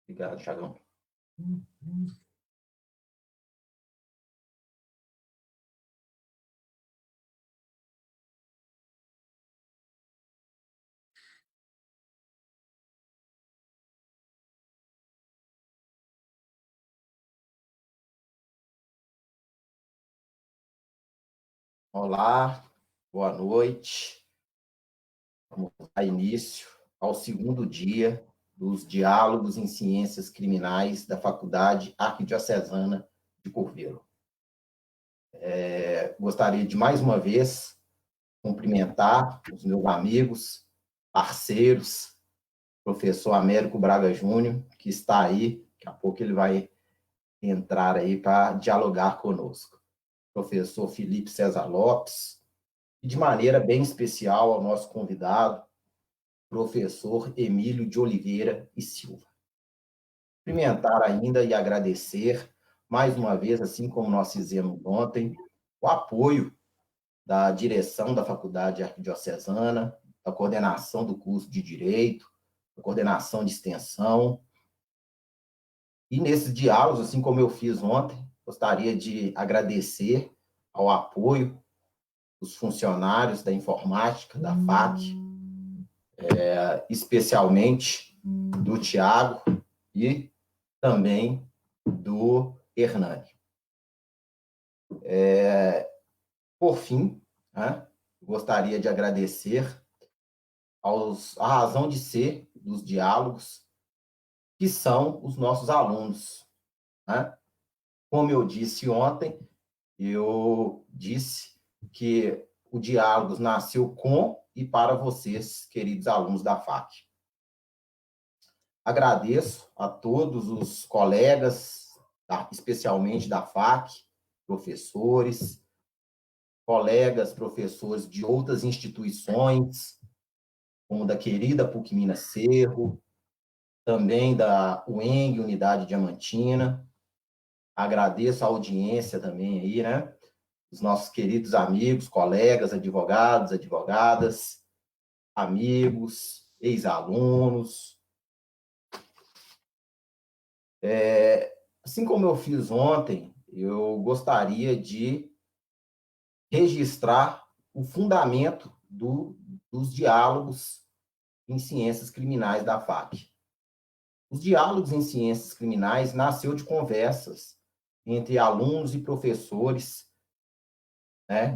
Obrigado, Thiagão. Olá, boa noite. Vamos dar início ao segundo dia dos Diálogos em Ciências Criminais da Faculdade Arquidiocesana de Curvelo. Gostaria de, mais uma vez, cumprimentar os meus amigos, parceiros, professor Américo Braga Júnior, que está aí, daqui a pouco ele vai entrar aí para dialogar conosco. Professor Felipe César Lopes, e de maneira bem especial ao nosso convidado, professor Emílio de Oliveira e Silva. Cumprimentar ainda e agradecer, mais uma vez, assim como nós fizemos ontem, o apoio da direção da Faculdade Arquidiocesana, da coordenação do curso de Direito, da coordenação de extensão. E nesses diálogos, assim como eu fiz ontem, gostaria de agradecer ao apoio dos funcionários da informática, da FAC, especialmente do Tiago e também do Hernani. Por fim, gostaria de agradecer a razão de ser dos diálogos, que são os nossos alunos. Como eu disse ontem, eu disse que o Diálogos nasceu com e para vocês, queridos alunos da FAC. Agradeço a todos os colegas, especialmente da FAC, professores, colegas, professores de outras instituições, como da querida PUC Minas Cerro, também da UENG, Unidade Diamantina. Agradeço a audiência também aí, os nossos queridos amigos, colegas, advogados, advogadas, amigos, ex-alunos. Assim como eu fiz ontem, eu gostaria de registrar o fundamento dos diálogos em ciências criminais da FAC. Os diálogos em ciências criminais nasceu de conversas entre alunos e professores,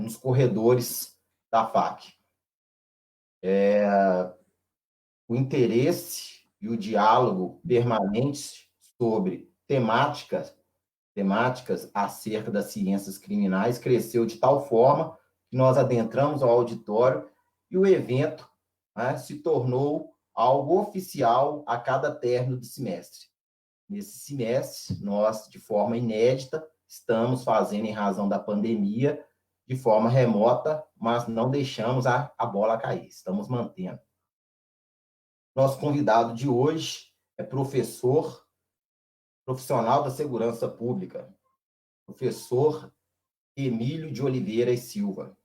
nos corredores da FAC. O interesse e o diálogo permanente sobre temáticas acerca das ciências criminais cresceu de tal forma que nós adentramos ao auditório e o evento se tornou algo oficial a cada término do semestre. Nesse semestre, nós, de forma inédita, estamos fazendo, em razão da pandemia, de forma remota, mas não deixamos a bola cair, estamos mantendo. Nosso convidado de hoje é profissional da segurança pública, professor Emílio de Oliveira e Silva.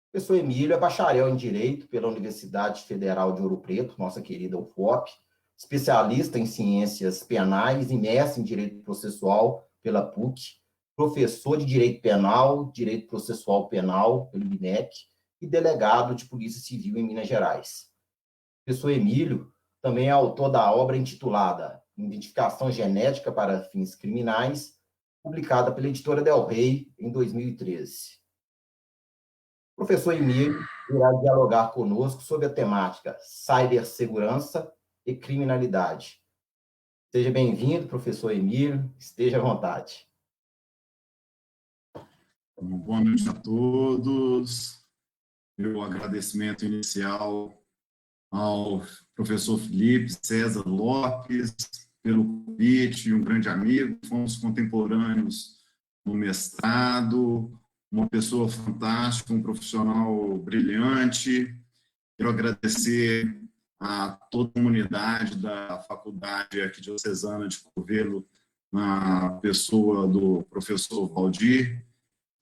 O professor Emílio é bacharel em Direito pela Universidade Federal de Ouro Preto, nossa querida UFOP, especialista em Ciências Penais e mestre em Direito Processual pela PUC, professor de Direito Penal, Direito Processual Penal pelo IBMEC e delegado de Polícia Civil em Minas Gerais. O professor Emílio também é autor da obra intitulada Identificação Genética para Fins Criminais, publicada pela editora Del Rey em 2013. O professor Emílio irá dialogar conosco sobre a temática cibersegurança e criminalidade. Seja bem-vindo, professor Emílio, esteja à vontade. Boa noite a todos. Meu agradecimento inicial ao professor Felipe César Lopes pelo convite, um grande amigo, fomos contemporâneos no mestrado, uma pessoa fantástica, um profissional brilhante. Quero agradecer a toda a comunidade da Faculdade Arquidiocesana de Curvelo, na pessoa do professor Valdir,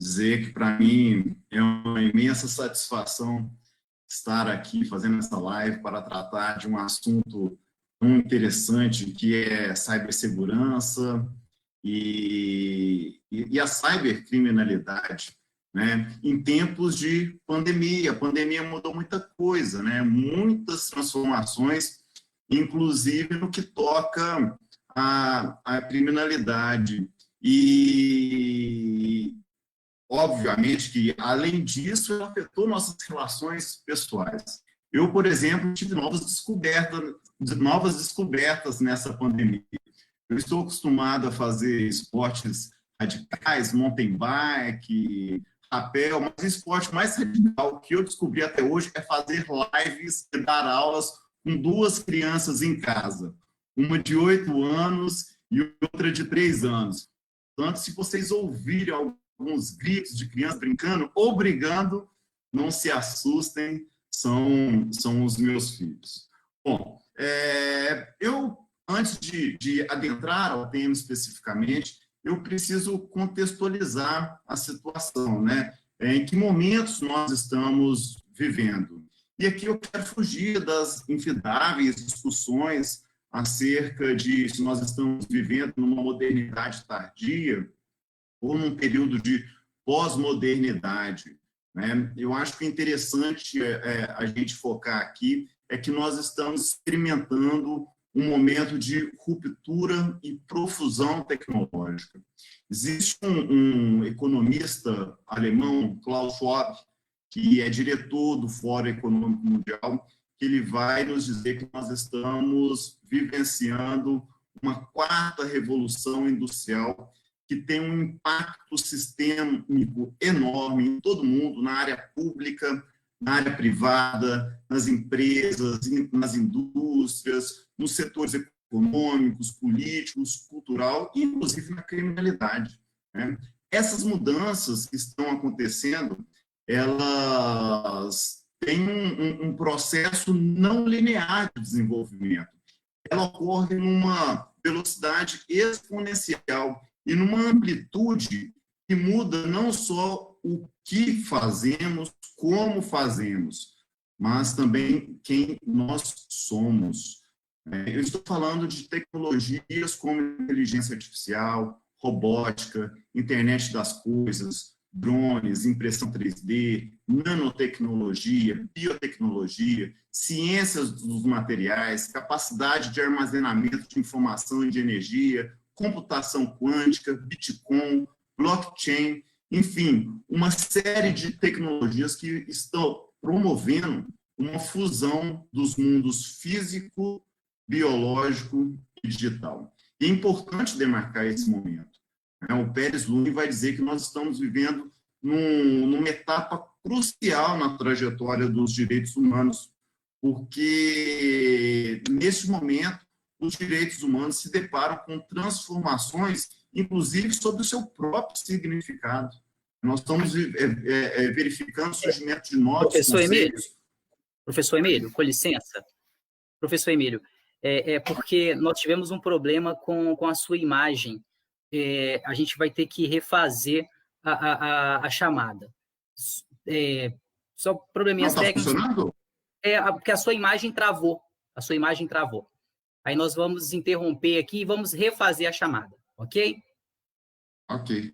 dizer que, para mim, é uma imensa satisfação estar aqui fazendo essa live para tratar de um assunto tão interessante que é cibersegurança e a cibercriminalidade, né? Em tempos de pandemia. A pandemia mudou muita coisa, né? Muitas transformações, inclusive no que toca à criminalidade. E, obviamente, que, além disso, ela afetou nossas relações pessoais. Eu, por exemplo, tive novas descobertas nessa pandemia. Eu estou acostumado a fazer esportes radicais, mountain bike, rapel, mas o esporte mais radical que eu descobri até hoje é fazer lives e dar aulas com duas crianças em casa, uma de 8 anos e outra de 3 anos. Portanto, se vocês ouvirem alguns gritos de criança brincando ou brigando, não se assustem, são os meus filhos. Bom, eu, antes de adentrar ao tema especificamente, eu preciso contextualizar a situação, né? Em que momentos nós estamos vivendo. E aqui eu quero fugir das infidáveis discussões acerca de se nós estamos vivendo numa modernidade tardia ou num período de pós-modernidade. Né? Eu acho que é interessante a gente focar aqui é que nós estamos experimentando um momento de ruptura e profusão tecnológica. Existe um economista alemão, Klaus Schwab, que é diretor do Fórum Econômico Mundial, que ele vai nos dizer que nós estamos vivenciando uma quarta revolução industrial que tem um impacto sistêmico enorme em todo mundo, na área pública, na área privada, nas empresas, nas indústrias, nos setores econômicos, políticos, cultural e, inclusive, na criminalidade. Né? Essas mudanças que estão acontecendo, elas têm um processo não linear de desenvolvimento. Ela ocorre numa velocidade exponencial e numa amplitude que muda não só o que fazemos, como fazemos, mas também quem nós somos. Eu estou falando de tecnologias como inteligência artificial, robótica, internet das coisas, drones, impressão 3D, nanotecnologia, biotecnologia, ciências dos materiais, capacidade de armazenamento de informação e de energia, computação quântica, Bitcoin, blockchain, enfim, uma série de tecnologias que estão promovendo uma fusão dos mundos físico, biológico e digital. E é importante demarcar esse momento. O Pérez Lune vai dizer que nós estamos vivendo numa etapa crucial na trajetória dos direitos humanos, porque, nesse momento, os direitos humanos se deparam com transformações, inclusive sobre o seu próprio significado. Nós estamos verificando o surgimento de novos Professor Emílio, conceitos. professor Emílio, com licença. Professor Emílio, porque nós tivemos um problema com a sua imagem. A gente vai ter que refazer a chamada. Só Não probleminhas está técnicos. funcionando? Porque a sua imagem travou. A sua imagem travou. Aí nós vamos interromper aqui e vamos refazer a chamada, ok? Ok.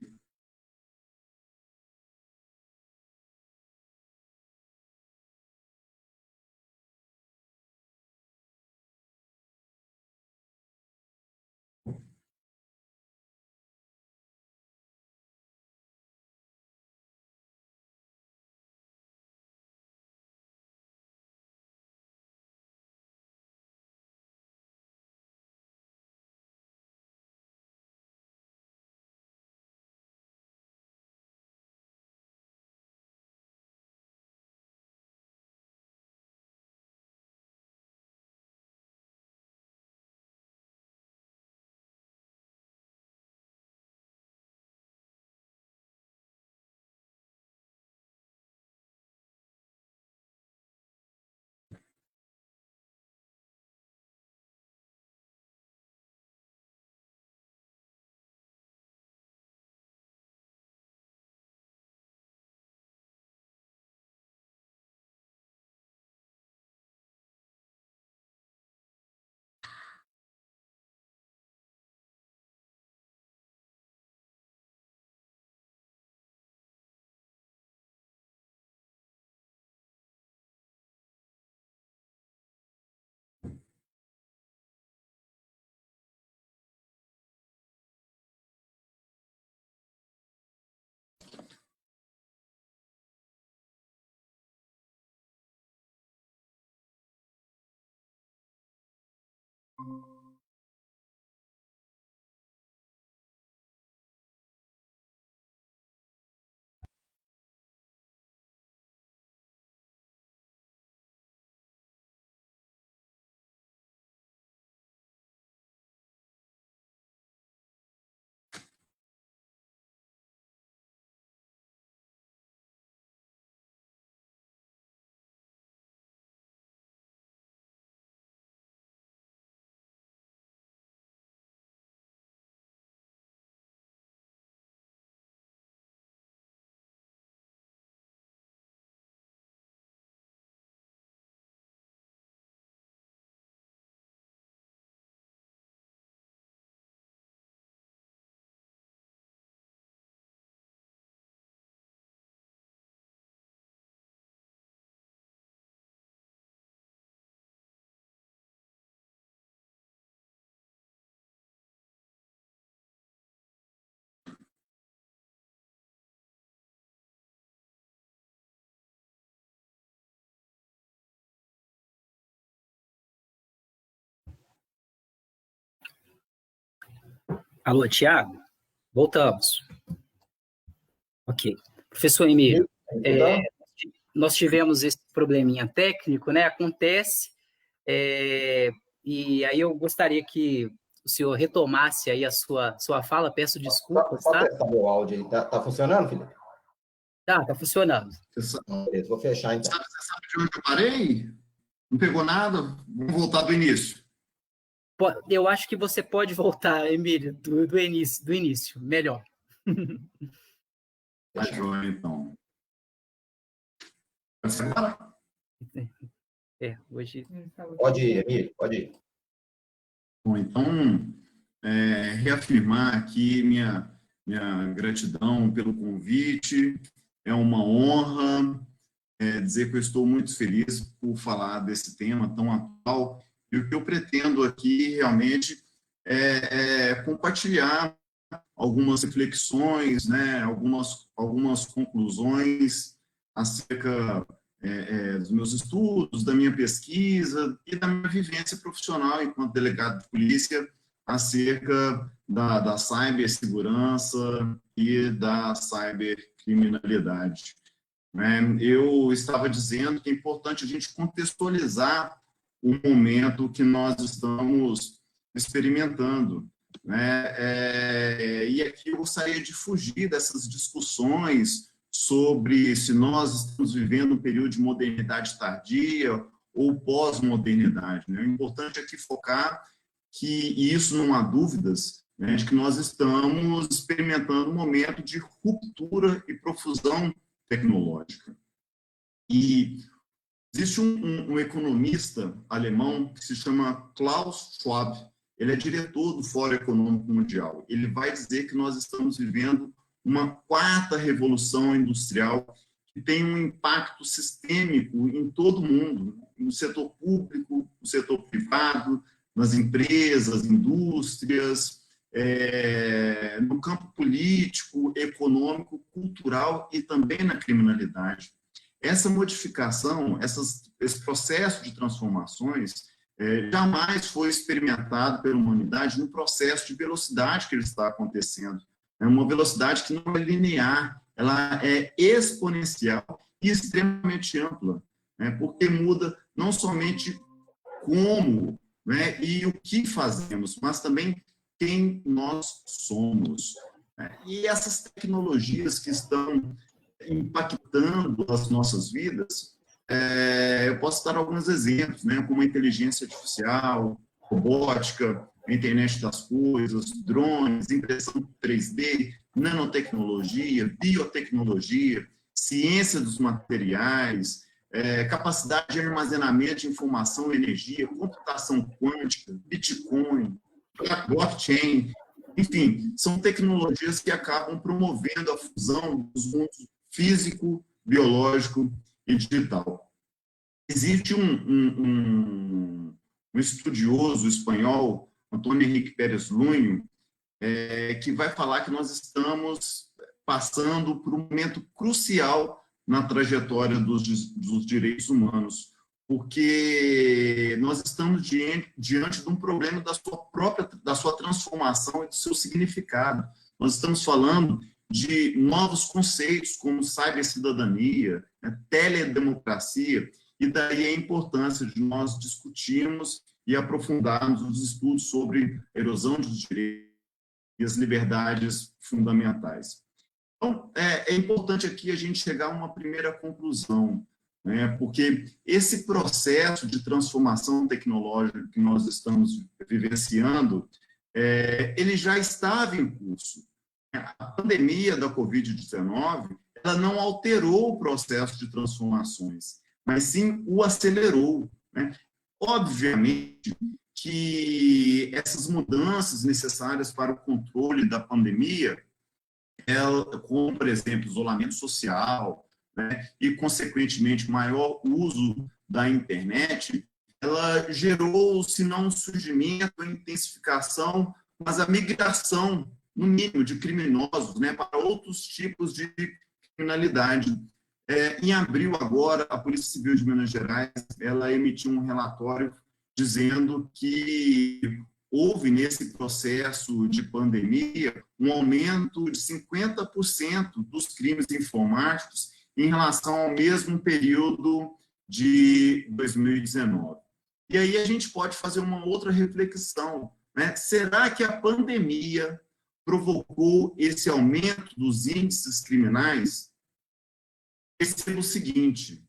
Alô, Tiago? Voltamos. Ok. Professor Emílio, nós tivemos esse probleminha técnico, né? Acontece, e aí eu gostaria que o senhor retomasse aí a sua fala, peço desculpas, Só tá? testar meu áudio aí. Tá funcionando, Felipe? Tá funcionando. Beleza, vou fechar então. Você sabe de onde eu parei? Não pegou nada? Vamos voltar do início. Eu acho que você pode voltar, Emílio, do início, melhor. Tá joia, então. Agora? Hoje... Pode ir, Emílio, pode ir. Bom, então, reafirmar aqui minha gratidão pelo convite. É uma honra dizer que eu estou muito feliz por falar desse tema tão atual. E o que eu pretendo aqui realmente é compartilhar algumas reflexões, né, algumas conclusões acerca dos meus estudos, da minha pesquisa e da minha vivência profissional enquanto delegado de polícia acerca da cibersegurança e da cibercriminalidade. Eu estava dizendo que é importante a gente contextualizar o momento que nós estamos experimentando, né? E aqui eu gostaria de fugir dessas discussões sobre se nós estamos vivendo um período de modernidade tardia ou pós-modernidade, né? O importante aqui focar que, e isso não há dúvidas, né, de que nós estamos experimentando um momento de ruptura e profusão tecnológica. E existe um economista alemão que se chama Klaus Schwab. Ele é diretor do Fórum Econômico Mundial. Ele vai dizer que nós estamos vivendo uma quarta revolução industrial que tem um impacto sistêmico em todo o mundo, no setor público, no setor privado, nas empresas, indústrias, no campo político, econômico, cultural e também na criminalidade. Essa modificação, esse processo de transformações, jamais foi experimentado pela humanidade no processo de velocidade que ele está acontecendo. É uma velocidade que não é linear, ela é exponencial e extremamente ampla, né, porque muda não somente como, né, e o que fazemos, mas também quem nós somos. Né? E essas tecnologias que estão impactando as nossas vidas, eu posso dar alguns exemplos, né, como a inteligência artificial, robótica, a internet das coisas, drones, impressão 3D, nanotecnologia, biotecnologia, ciência dos materiais, capacidade de armazenamento de informação e energia, computação quântica, Bitcoin, blockchain, enfim, são tecnologias que acabam promovendo a fusão dos mundos físico, biológico e digital. Existe um estudioso espanhol, Antônio Henrique Pérez Lunho, que vai falar que nós estamos passando por um momento crucial na trajetória dos direitos humanos, porque nós estamos diante de um problema da sua transformação e do seu significado. Nós estamos falando de novos conceitos como cibercidadania, né, teledemocracia, e daí a importância de nós discutirmos e aprofundarmos os estudos sobre erosão de direitos e as liberdades fundamentais. Então, é importante aqui a gente chegar a uma primeira conclusão, né, porque esse processo de transformação tecnológica que nós estamos vivenciando, ele já estava em curso. A pandemia da Covid-19, ela não alterou o processo de transformações, mas sim o acelerou, né? Obviamente que essas mudanças necessárias para o controle da pandemia, como, por exemplo, isolamento social, né, e, consequentemente, maior uso da internet, ela gerou, se não um surgimento, a intensificação, mas a migração, no mínimo, de criminosos, né, para outros tipos de criminalidade. Em abril, agora, a Polícia Civil de Minas Gerais, ela emitiu um relatório dizendo que houve, nesse processo de pandemia, um aumento de 50% dos crimes informáticos em relação ao mesmo período de 2019. E aí a gente pode fazer uma outra reflexão, né? Será que a pandemia provocou esse aumento dos índices criminais? Perceba o seguinte,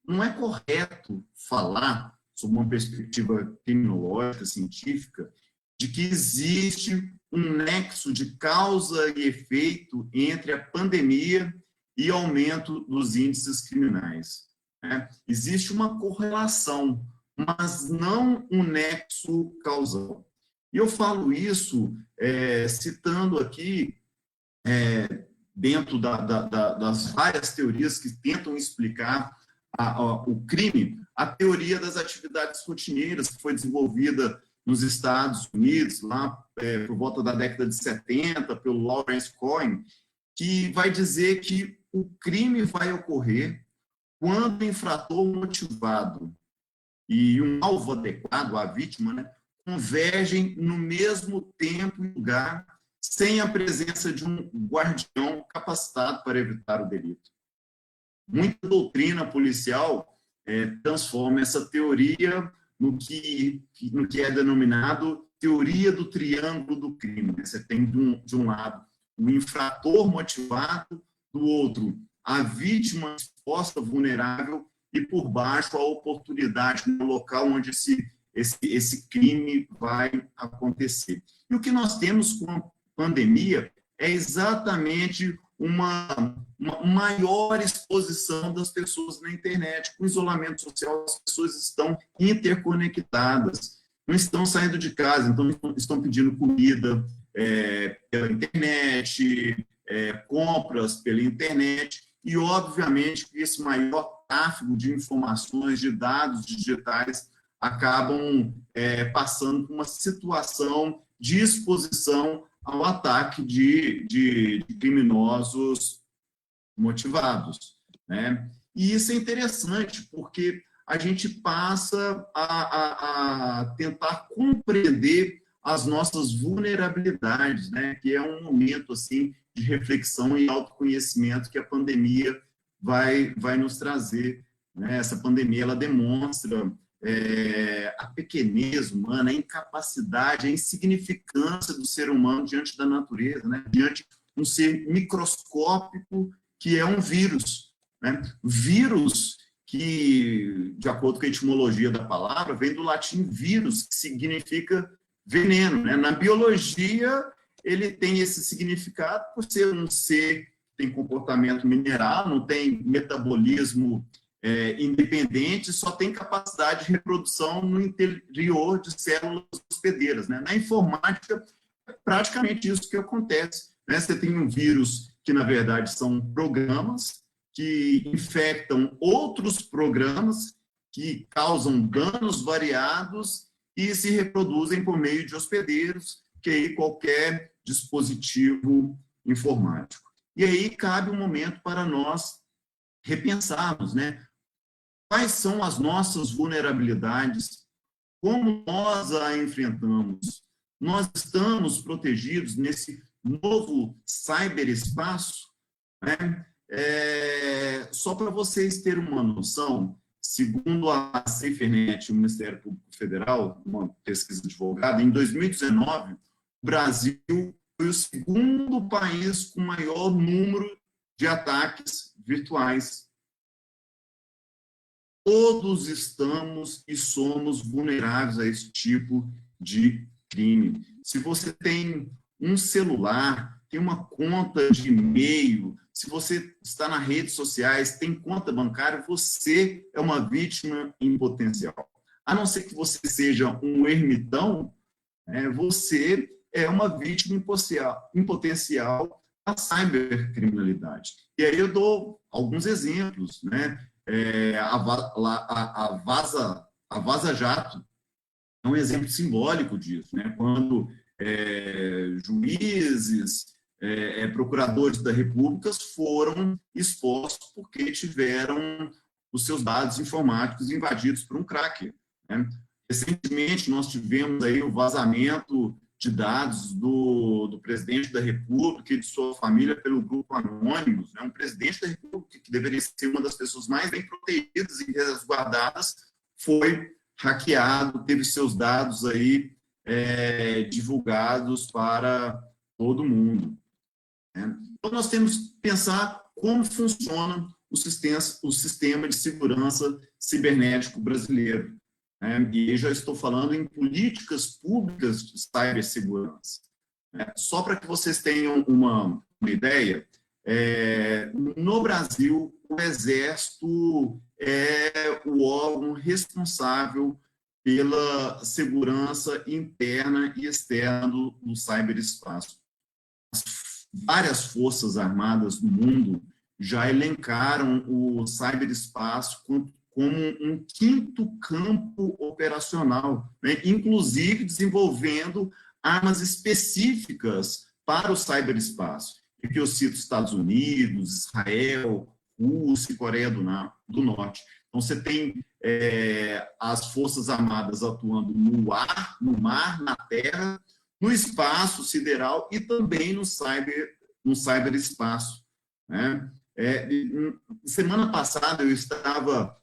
não é correto falar, sob uma perspectiva criminológica, científica, de que existe um nexo de causa e efeito entre a pandemia e aumento dos índices criminais, né? Existe uma correlação, mas não um nexo causal. E eu falo isso citando aqui, dentro das várias teorias que tentam explicar o crime, a teoria das atividades rotineiras, que foi desenvolvida nos Estados Unidos, lá por volta da década de 70, pelo Lawrence Cohen, que vai dizer que o crime vai ocorrer quando o infrator motivado e um alvo adequado, a vítima, né, convergem no mesmo tempo e lugar, sem a presença de um guardião capacitado para evitar o delito. Muita doutrina policial transforma essa teoria no que é denominado teoria do triângulo do crime. Você tem, de um lado, o infrator motivado, do outro, a vítima exposta, vulnerável, e por baixo a oportunidade no local onde esse crime vai acontecer. E o que nós temos com a pandemia é exatamente uma maior exposição das pessoas na internet. Com o isolamento social, as pessoas estão interconectadas, não estão saindo de casa, então estão pedindo comida pela internet, compras pela internet, e obviamente que esse maior tráfego de informações, de dados digitais, acabam passando por uma situação de exposição ao ataque de criminosos motivados, né? E isso é interessante, porque a gente passa a tentar compreender as nossas vulnerabilidades, né? Que é um momento assim de reflexão e autoconhecimento que a pandemia vai nos trazer, né? Essa pandemia, ela demonstra a pequenez humana, a incapacidade, a insignificância do ser humano diante da natureza, né? Diante de um ser microscópico que é um vírus, né? Vírus que, de acordo com a etimologia da palavra, vem do latim vírus, que significa veneno, né? Na biologia, ele tem esse significado por ser um ser que tem comportamento mineral, não tem metabolismo independente, só tem capacidade de reprodução no interior de células hospedeiras, né? Na informática, é praticamente isso que acontece, né? Você tem um vírus que, na verdade, são programas que infectam outros programas que causam danos variados e se reproduzem por meio de hospedeiros, que aí qualquer dispositivo informático. E aí cabe um momento para nós repensarmos, né? quais são as nossas vulnerabilidades, como nós a enfrentamos. Nós estamos protegidos nesse novo ciberespaço, né? Só para vocês terem uma noção, segundo a SaferNet, o Ministério Público Federal, uma pesquisa divulgada, em 2019, o Brasil foi o segundo país com maior número de ataques virtuais. Todos estamos e somos vulneráveis a esse tipo de crime. Se você tem um celular, tem uma conta de e-mail, se você está nas redes sociais, tem conta bancária, você é uma vítima em potencial. A não ser que você seja um ermitão, você é uma vítima em potencial da cybercriminalidade. E aí eu dou alguns exemplos, né? A Vaza Jato é um exemplo simbólico disso, né? Quando juízes, procuradores da República foram expostos porque tiveram os seus dados informáticos invadidos por um cracker, né? Recentemente, nós tivemos aí o vazamento de dados do presidente da República e de sua família pelo grupo Anônimos, né? Um presidente da República, que deveria ser uma das pessoas mais bem protegidas e resguardadas, foi hackeado, teve seus dados aí divulgados para todo mundo, né? Então, nós temos que pensar como funciona o sistema de segurança cibernético brasileiro. E já estou falando em políticas públicas de cibersegurança. Só para que vocês tenham uma ideia, no Brasil, o Exército é o órgão responsável pela segurança interna e externa do ciberespaço. Várias forças armadas do mundo já elencaram o ciberespaço como um quinto campo operacional, né? Inclusive desenvolvendo armas específicas para o ciberespaço. Aqui eu cito Estados Unidos, Israel, Rússia e Coreia do Norte. Então, você tem as Forças Armadas atuando no ar, no mar, na terra, no espaço sideral e também no ciberespaço, né? Semana passada eu estava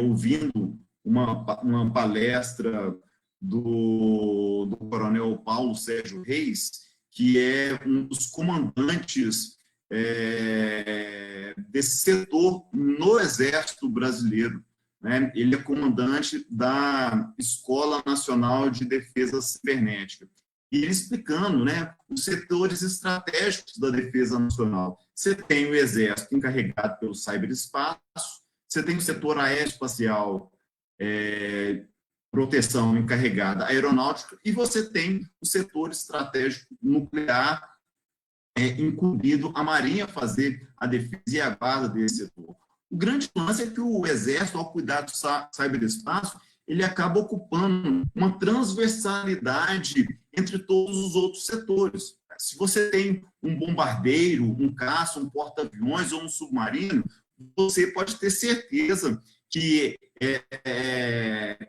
ouvindo uma palestra do coronel Paulo Sérgio Reis, que é um dos comandantes desse setor no Exército Brasileiro, né? Ele é comandante da Escola Nacional de Defesa Cibernética. E ele explicando, né, os setores estratégicos da defesa nacional. Você tem o Exército encarregado pelo ciberespaço, você tem o setor aeroespacial, proteção encarregada aeronáutica, e você tem o setor estratégico nuclear, incumbido a Marinha fazer a defesa e a guarda desse setor. O grande lance é que o Exército, ao cuidar do ciberespaço, ele acaba ocupando uma transversalidade entre todos os outros setores. Se você tem um bombardeiro, um caça, um porta-aviões ou um submarino, você pode ter certeza que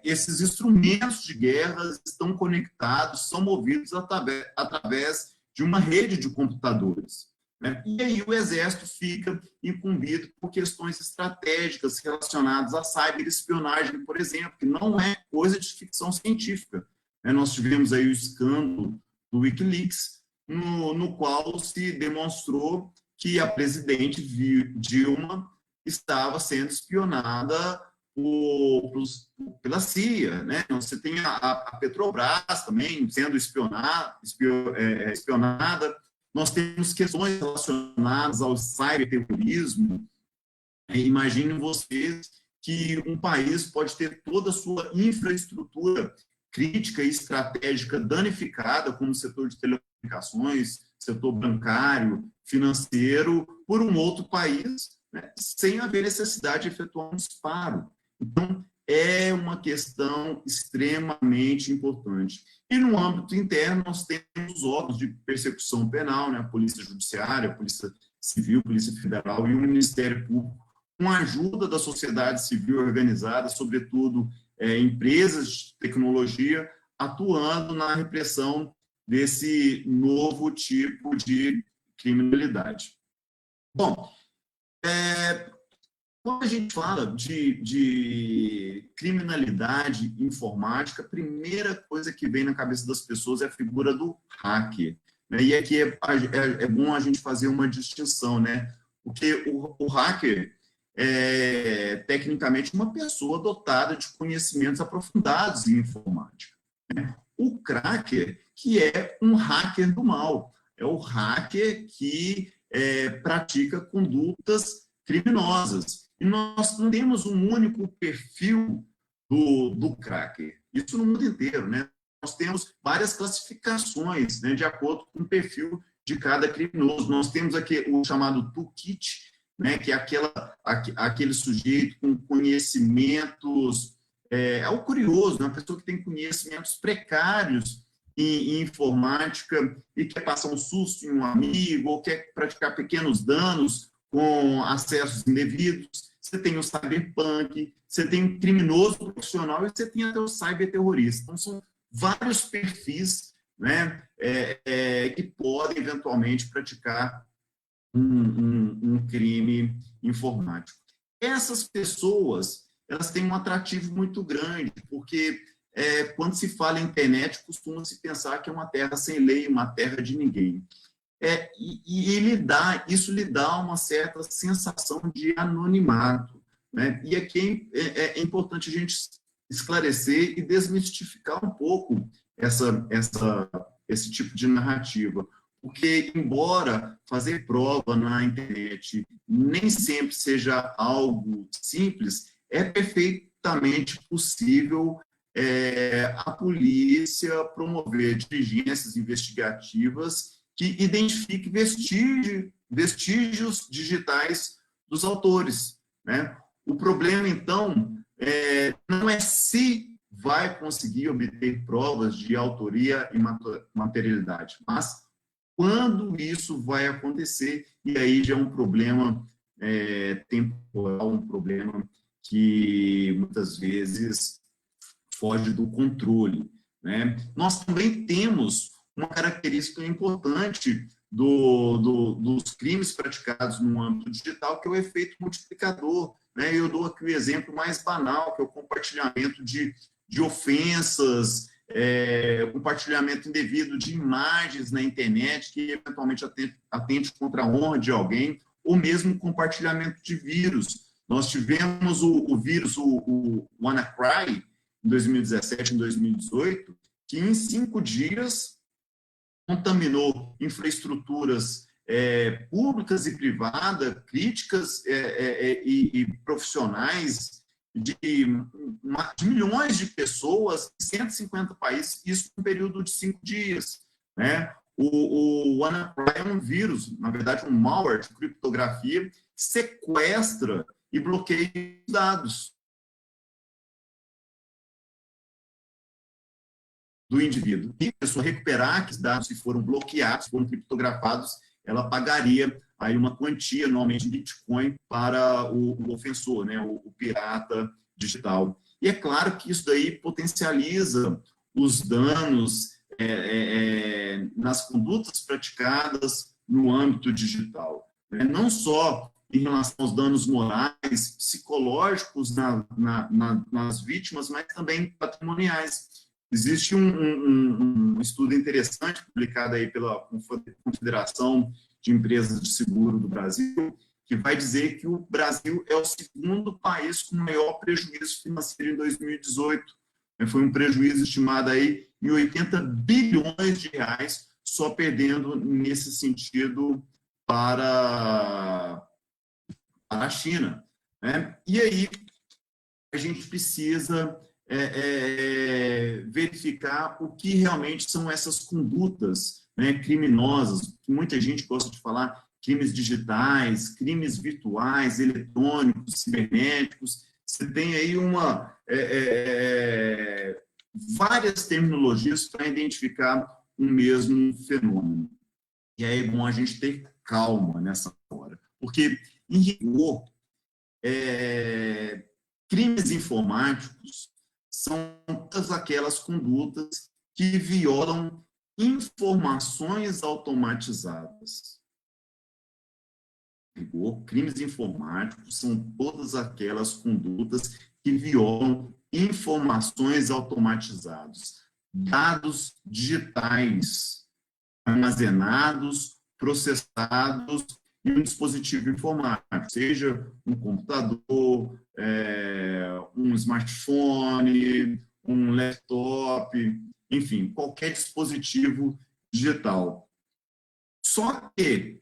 esses instrumentos de guerra estão conectados, são movidos através de uma rede de computadores, né? E aí o Exército fica incumbido por questões estratégicas relacionadas à ciberespionagem, por exemplo, que não é coisa de ficção científica, né? Nós tivemos aí o escândalo do Wikileaks, no qual se demonstrou que a presidente Dilma estava sendo espionada pela CIA, né? Você tem a Petrobras também sendo espionada. Nós temos questões relacionadas ao ciberterrorismo. Imaginem vocês que um país pode ter toda a sua infraestrutura crítica e estratégica danificada, como o setor de telecomunicações, setor bancário, financeiro, por um outro país, né, sem haver necessidade de efetuar um disparo. Então, é uma questão extremamente importante. E no âmbito interno, nós temos os órgãos de persecução penal, né, a Polícia Judiciária, a Polícia Civil, a Polícia Federal e o Ministério Público, com a ajuda da sociedade civil organizada, sobretudo empresas de tecnologia, atuando na repressão desse novo tipo de criminalidade. Bom, quando a gente fala de criminalidade informática, a primeira coisa que vem na cabeça das pessoas é a figura do hacker, né? E aqui é bom a gente fazer uma distinção, né? Porque o hacker é, tecnicamente, uma pessoa dotada de conhecimentos aprofundados em informática. O cracker, que é um hacker do mal, é o hacker que pratica condutas criminosas. E nós não temos um único perfil do cracker. Isso no mundo inteiro, né? Nós temos várias classificações, né, de acordo com o perfil de cada criminoso. Nós temos aqui o chamado toolkit, né, que é aquele sujeito com conhecimentos, é o curioso, né, uma pessoa que tem conhecimentos precários em informática e quer passar um susto em um amigo ou quer praticar pequenos danos com acessos indevidos. Você tem o cyberpunk, você tem o criminoso profissional e você tem até o cyberterrorista. Então, são vários perfis, né, que podem, eventualmente, praticar um crime informático. Essas pessoas, elas têm um atrativo muito grande, porque quando se fala em internet, costuma-se pensar que é uma terra sem lei, uma terra de ninguém. Isso lhe dá uma certa sensação de anonimato, né? E aqui é importante a gente esclarecer e desmistificar um pouco esse tipo de narrativa. Porque, embora fazer prova na internet nem sempre seja algo simples, é perfeitamente possível a polícia promover diligências investigativas que identifiquem vestígios digitais dos autores, né? O problema, então, não é se vai conseguir obter provas de autoria e materialidade, mas quando isso vai acontecer, e aí já é um problema temporal, um problema que muitas vezes foge do controle, né? Nós também temos uma característica importante dos crimes praticados no âmbito digital, que é o efeito multiplicador, né? Eu dou aqui o exemplo mais banal, que é o compartilhamento de ofensas, compartilhamento indevido de imagens na internet que eventualmente atente contra a honra de alguém, ou mesmo compartilhamento de vírus. Nós tivemos o vírus, o WannaCry, em 2017 e 2018, que em 5 dias contaminou infraestruturas públicas e privadas, críticas e profissionais de milhões de pessoas em 150 países, isso em um período de 5 dias. Né? O WannaCry é um vírus, na verdade, um malware de criptografia, que sequestra e bloqueia dados do indivíduo. E a pessoa recuperar aqueles dados que foram bloqueados, foram criptografados, ela pagaria aí uma quantia, normalmente em Bitcoin, para o ofensor, né, o pirata digital. E é claro que isso daí potencializa os danos nas condutas praticadas no âmbito digital. Né? Não só em relação aos danos morais, psicológicos nas vítimas, mas também patrimoniais. Existe um estudo interessante publicado aí pela Confederação de Empresas de Seguro do Brasil, que vai dizer que o Brasil é o segundo país com maior prejuízo financeiro em 2018. Foi um prejuízo estimado aí em 80 bilhões de reais, só perdendo nesse sentido para a China. Né? E aí a gente precisa verificar o que realmente são essas condutas, né, criminosas, que muita gente gosta de falar, crimes digitais, crimes virtuais, eletrônicos, cibernéticos. Você tem aí várias terminologias para identificar o mesmo fenômeno. E aí é bom a gente ter calma nessa hora, porque, em rigor, crimes informáticos são todas aquelas condutas que violam informações automatizadas. Crimes informáticos são todas aquelas condutas que violam informações automatizadas, dados digitais armazenados, processados em um dispositivo informático, seja um computador, um smartphone, um laptop, enfim, qualquer dispositivo digital. Só que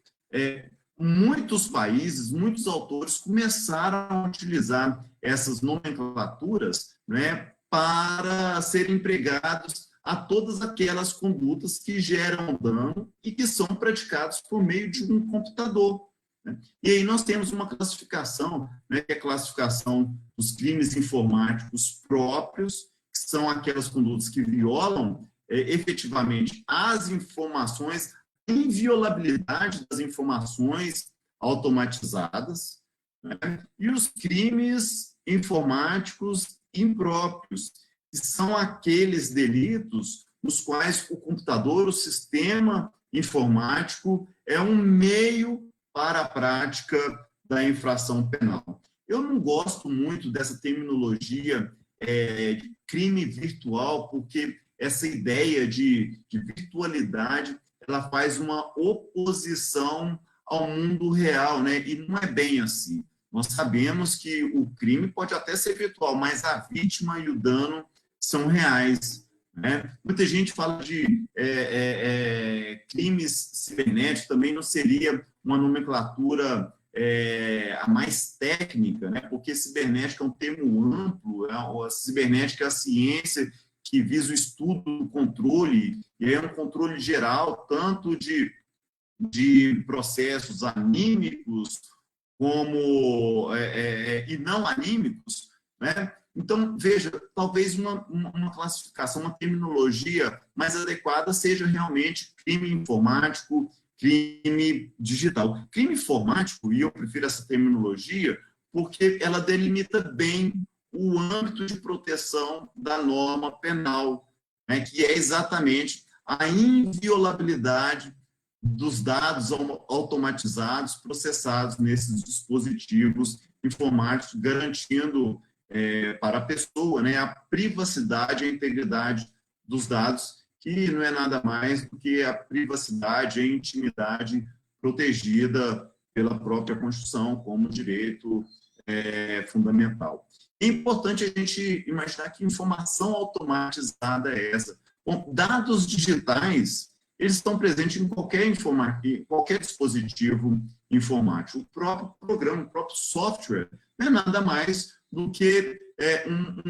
muitos países, muitos autores começaram a utilizar essas nomenclaturas, né, para serem empregados a todas aquelas condutas que geram dano e que são praticadas por meio de um computador, né? E aí nós temos uma classificação, né, que é a classificação dos crimes informáticos próprios, que são aquelas condutas que violam efetivamente as informações, a inviolabilidade das informações automatizadas, né? E os crimes informáticos impróprios, que são aqueles delitos nos quais o computador, o sistema informático, é um meio para a prática da infração penal. Eu não gosto muito dessa terminologia de crime virtual, porque essa ideia de virtualidade, ela faz uma oposição ao mundo real, né? E não é bem assim. Nós sabemos que o crime pode até ser virtual, mas a vítima e o dano são reais, né? Muita gente fala de crimes cibernéticos, também não seria uma nomenclatura a mais técnica, né? Porque cibernética é um termo amplo, a cibernética é a ciência que visa o estudo do controle, e é um controle geral, tanto de processos anímicos como e não anímicos, né? Então, veja, talvez uma classificação, uma terminologia mais adequada seja realmente crime informático, crime digital. Crime informático, e eu prefiro essa terminologia, porque ela delimita bem o âmbito de proteção da norma penal, né, que é exatamente a inviolabilidade dos dados automatizados processados nesses dispositivos informáticos, garantindo para a pessoa, né, a privacidade e a integridade dos dados, que não é nada mais do que a privacidade e a intimidade protegida pela própria Constituição como direito fundamental. É importante a gente imaginar que informação automatizada é essa. Bom, dados digitais, eles estão presentes em qualquer dispositivo informático. O próprio programa, o próprio software, não é nada mais do que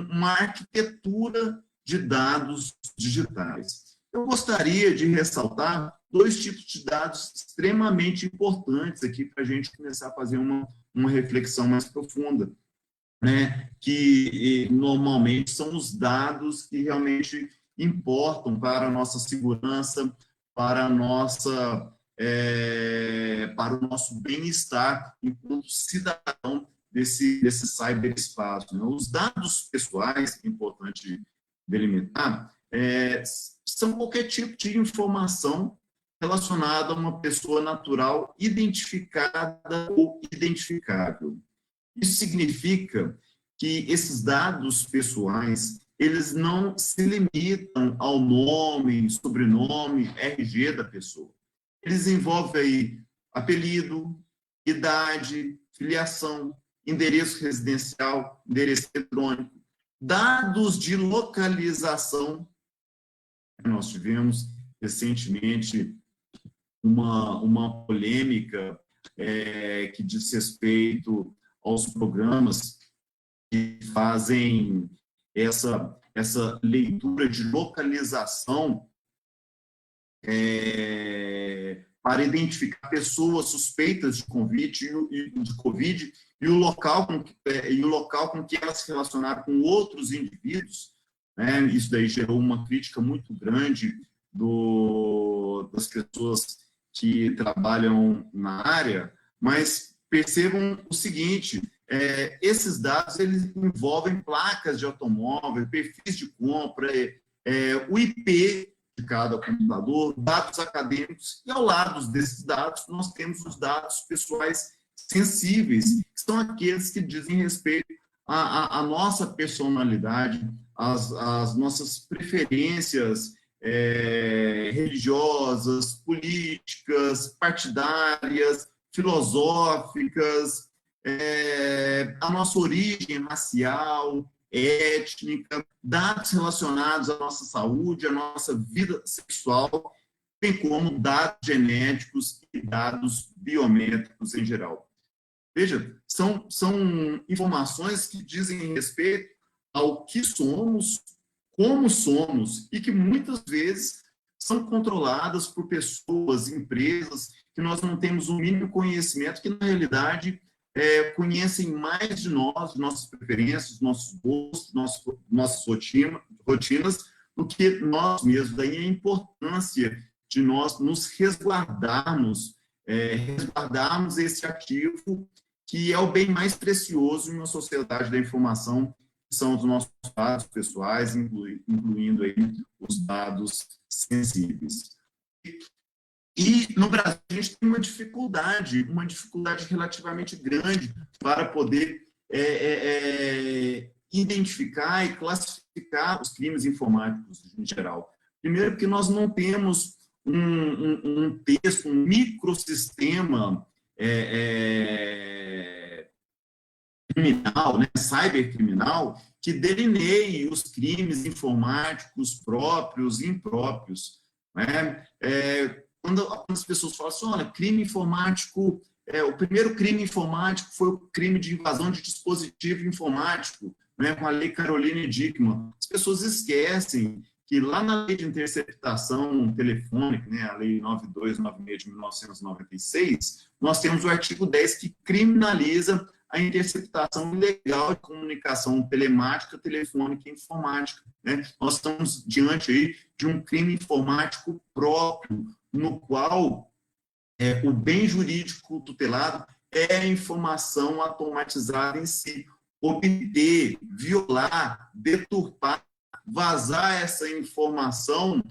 uma arquitetura de dados digitais. Eu gostaria de ressaltar dois tipos de dados extremamente importantes aqui para a gente começar a fazer uma reflexão mais profunda, né? Que normalmente são os dados que realmente importam para a nossa segurança, para o nosso bem-estar enquanto cidadão desse cyberespaço, né? Os dados pessoais, que é importante delimitar, são qualquer tipo de informação relacionada a uma pessoa natural identificada ou identificável. Isso significa que esses dados pessoais, eles não se limitam ao nome, sobrenome, RG da pessoa. Eles envolvem aí apelido, idade, filiação, endereço residencial, endereço eletrônico, dados de localização. Nós tivemos recentemente uma polêmica que diz respeito aos programas que fazem essa leitura de localização para identificar pessoas suspeitas de Covid e o local com que elas se relacionaram com outros indivíduos, né? Isso daí gerou uma crítica muito grande das pessoas que trabalham na área, mas percebam o seguinte, esses dados eles envolvem placas de automóvel, perfis de compra, o IP de cada computador, dados acadêmicos, e ao lado desses dados nós temos os dados pessoais sensíveis, que são aqueles que dizem respeito à nossa personalidade, às nossas preferências religiosas, políticas, partidárias, filosóficas, a nossa origem racial, étnica, dados relacionados à nossa saúde, à nossa vida sexual, bem como dados genéticos e dados biométricos em geral. Veja, são informações que dizem respeito ao que somos, como somos, e que muitas vezes são controladas por pessoas, empresas, que nós não temos o mínimo conhecimento, que na realidade conhecem mais de nós, nossas preferências, nossos gostos, nossas rotinas, do que nós mesmos. Daí a importância de nós nos resguardarmos esse ativo que é o bem mais precioso em uma sociedade da informação, que são os nossos dados pessoais, incluindo aí os dados sensíveis. E no Brasil a gente tem uma dificuldade relativamente grande para poder identificar e classificar os crimes informáticos em geral. Primeiro, porque nós não temos um texto, um microsistema criminal, né, cybercriminal, que delineie os crimes informáticos próprios e impróprios. Né? Quando as pessoas falam assim, olha, crime informático, o primeiro crime informático foi o crime de invasão de dispositivo informático, né, com a Lei Caroline Dickmann. As pessoas esquecem que lá na Lei de Interceptação Telefônica, né, a Lei 9296 de 1996, nós temos o artigo 10 que criminaliza a interceptação ilegal de comunicação telemática, telefônica e informática. Né? Nós estamos diante aí de um crime informático próprio, no qual o bem jurídico tutelado é a informação automatizada em si. Obter, violar, deturpar, vazar essa informação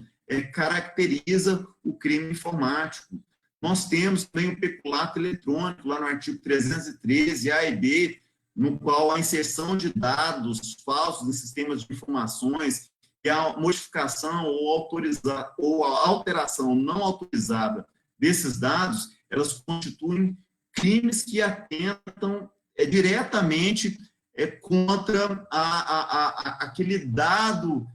caracteriza o crime informático. Nós temos também o peculato eletrônico, lá no artigo 313, A e B, no qual a inserção de dados falsos em sistemas de informações e a modificação ou a alteração não autorizada desses dados, elas constituem crimes que atentam diretamente contra aquele dado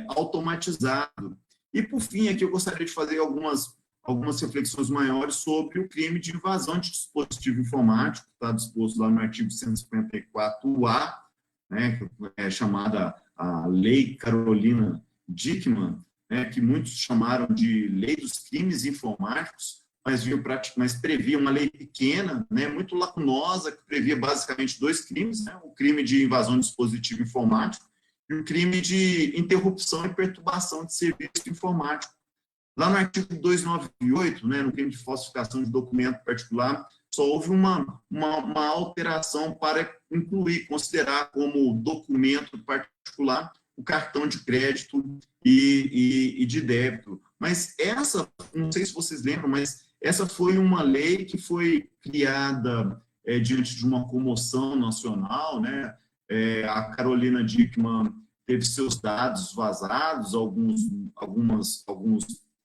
automatizado. E, por fim, aqui eu gostaria de fazer algumas reflexões maiores sobre o crime de invasão de dispositivo informático, está disposto lá no artigo 154A, né, que é chamada a Lei Carolina Dickmann, né, que muitos chamaram de Lei dos Crimes Informáticos, mas previa uma lei pequena, né, muito lacunosa, que previa basicamente dois crimes, né, o crime de invasão de dispositivo informático e o crime de interrupção e perturbação de serviço informático. Lá no artigo 298, né, no crime de falsificação de documento particular, só houve uma alteração para considerar como documento particular o cartão de crédito e de débito. Mas essa, não sei se vocês lembram, mas essa foi uma lei que foi criada diante de uma comoção nacional, né? A Carolina Dickmann teve seus dados vazados, alguns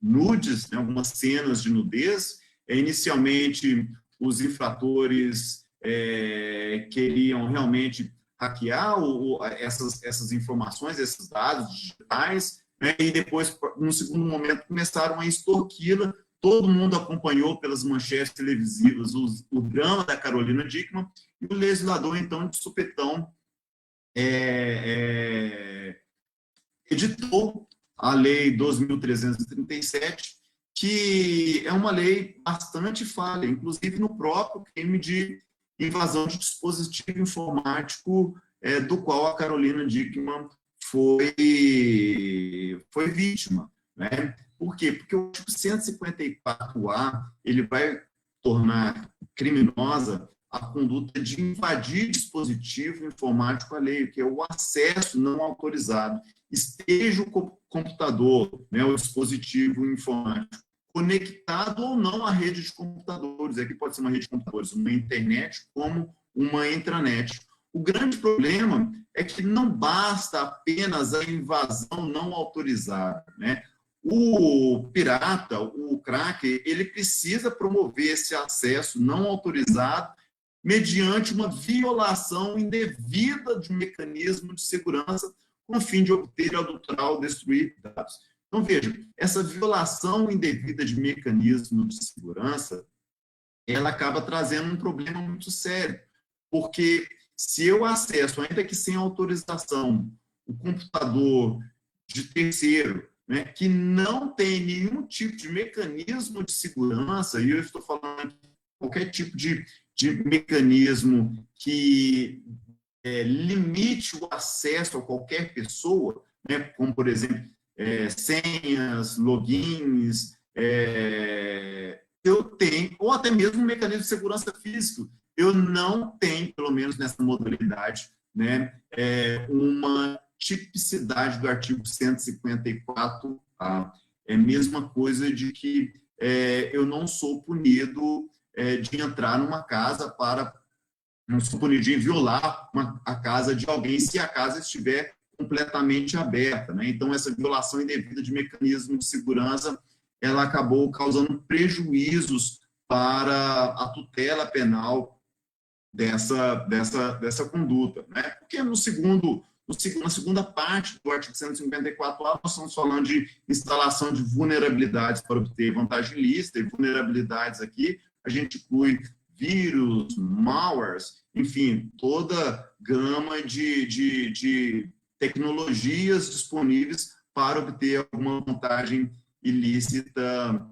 nudes, né, algumas cenas de nudez. Inicialmente, os infratores queriam realmente hackear essas informações, esses dados digitais, né, e depois, no segundo momento, começaram a extorquí-la. Todo mundo acompanhou pelas manchetes televisivas o drama da Carolina Dickmann, e o legislador, então, de supetão, editou a Lei 12.337, que é uma lei bastante falha, inclusive no próprio crime de invasão de dispositivo informático, do qual a Carolina Dickmann foi vítima. Né? Por quê? Porque o artigo 154A ele vai tornar criminosa a conduta de invadir dispositivo informático alheio, que é o acesso não autorizado. Esteja o computador, né, o dispositivo informático, conectado ou não à rede de computadores. Aqui pode ser uma rede de computadores, uma internet, como uma intranet. O grande problema é que não basta apenas a invasão não autorizada, né? O pirata, o cracker, ele precisa promover esse acesso não autorizado mediante uma violação indevida de um mecanismo de segurança com o fim de obter, adulterar ou destruir dados. Então, veja, essa violação indevida de mecanismo de segurança, ela acaba trazendo um problema muito sério, porque se eu acesso, ainda que sem autorização, o computador de terceiro, né, que não tem nenhum tipo de mecanismo de segurança, e eu estou falando de qualquer tipo de mecanismo que limite o acesso a qualquer pessoa, né, como, por exemplo, senhas, logins, eu tenho, ou até mesmo um mecanismo de segurança físico, eu não tenho, pelo menos nessa modalidade, né, uma tipicidade do artigo 154A. É a mesma coisa de que eu não sou punido de entrar numa casa não sou punido de violar a casa de alguém se a casa estiver completamente aberta, né? Então, essa violação indevida de mecanismo de segurança, ela acabou causando prejuízos para a tutela penal dessa conduta, né? Porque na segunda parte do artigo 154A, nós estamos falando de instalação de vulnerabilidades para obter vantagem ilícita, e vulnerabilidades aqui, a gente inclui vírus, malwares, enfim, toda gama de tecnologias disponíveis para obter alguma vantagem ilícita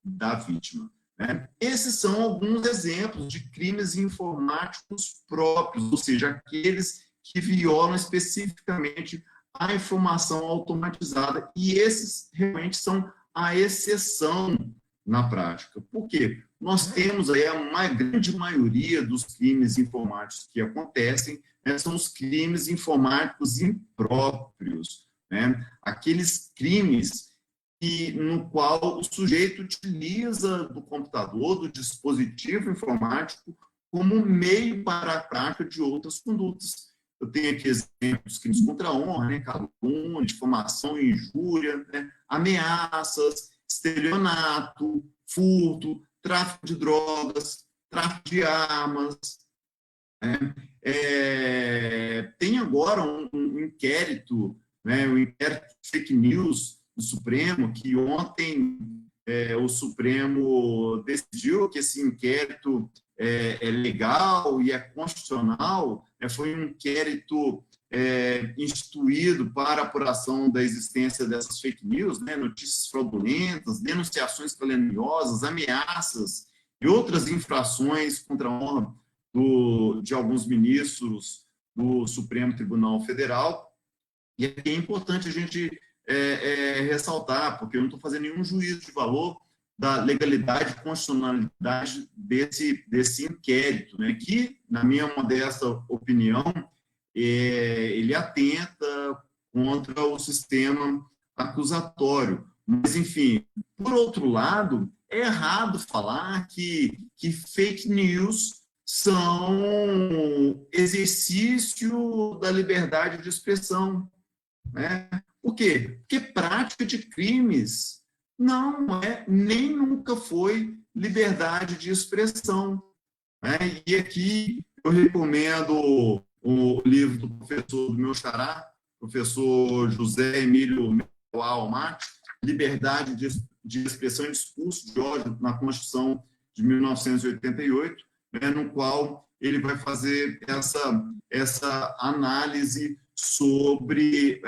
da vítima, né? Esses são alguns exemplos de crimes informáticos próprios, ou seja, aqueles que violam especificamente a informação automatizada, e esses realmente são a exceção na prática. Por quê? Nós temos aí uma grande maioria dos crimes informáticos que acontecem, né, são os crimes informáticos impróprios, né? Aqueles crimes no qual o sujeito utiliza do computador, do dispositivo informático, como meio para a prática de outras condutas. Eu tenho aqui exemplos: crimes contra a honra, né, calúnia, difamação, injúria, né, ameaças, estelionato, furto, tráfico de drogas, tráfico de armas, né? Tem agora um inquérito, né, o inquérito de fake news do Supremo, que ontem o Supremo decidiu que esse inquérito é legal e é constitucional, né? Foi um inquérito instituído para a apuração da existência dessas fake news, né? Notícias fraudulentas, denunciações caluniosas, ameaças e outras infrações contra a honra de alguns ministros do Supremo Tribunal Federal. E aqui é importante a gente ressaltar, porque eu não estou fazendo nenhum juízo de valor da legalidade e constitucionalidade desse inquérito, né, que, na minha modesta opinião, ele atenta contra o sistema acusatório. Mas, enfim, por outro lado, é errado falar que fake news são exercício da liberdade de expressão, né? Por quê? Porque prática de crimes não é, nem nunca foi liberdade de expressão, né? E aqui eu recomendo o livro do meu xará, professor José Emílio Almate, Liberdade de Expressão e Discurso de Ódio na Constituição de 1988, né, no qual ele vai fazer essa análise sobre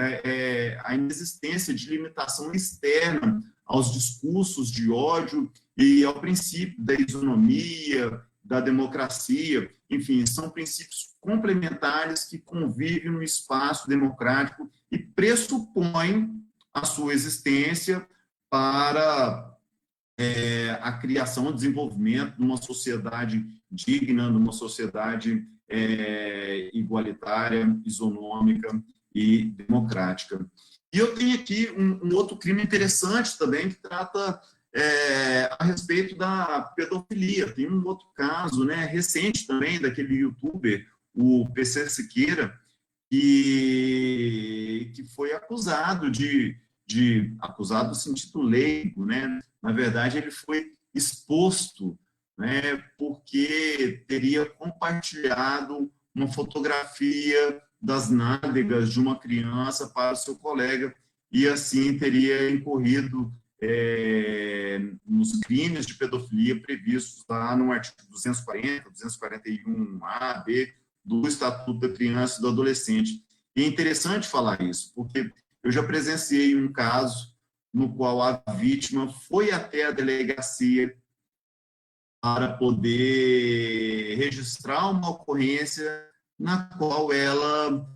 a inexistência de limitação externa aos discursos de ódio e ao princípio da isonomia, da democracia. Enfim, são princípios complementares que convivem no espaço democrático e pressupõem a sua existência para a criação e desenvolvimento de uma sociedade digna, numa sociedade igualitária, isonômica e democrática. E eu tenho aqui um outro crime interessante também, que trata a respeito da pedofilia. Tem um outro caso, né, recente também, daquele youtuber, o PC Siqueira, que foi acusado acusado no sentido leigo, né? Na verdade, ele foi exposto, né, porque teria compartilhado uma fotografia das nádegas de uma criança para o seu colega, e assim teria incorrido nos crimes de pedofilia previstos lá no artigo 240, 241A, B, do Estatuto da Criança e do Adolescente. E é interessante falar isso, porque eu já presenciei um caso no qual a vítima foi até a delegacia para poder registrar uma ocorrência na qual ela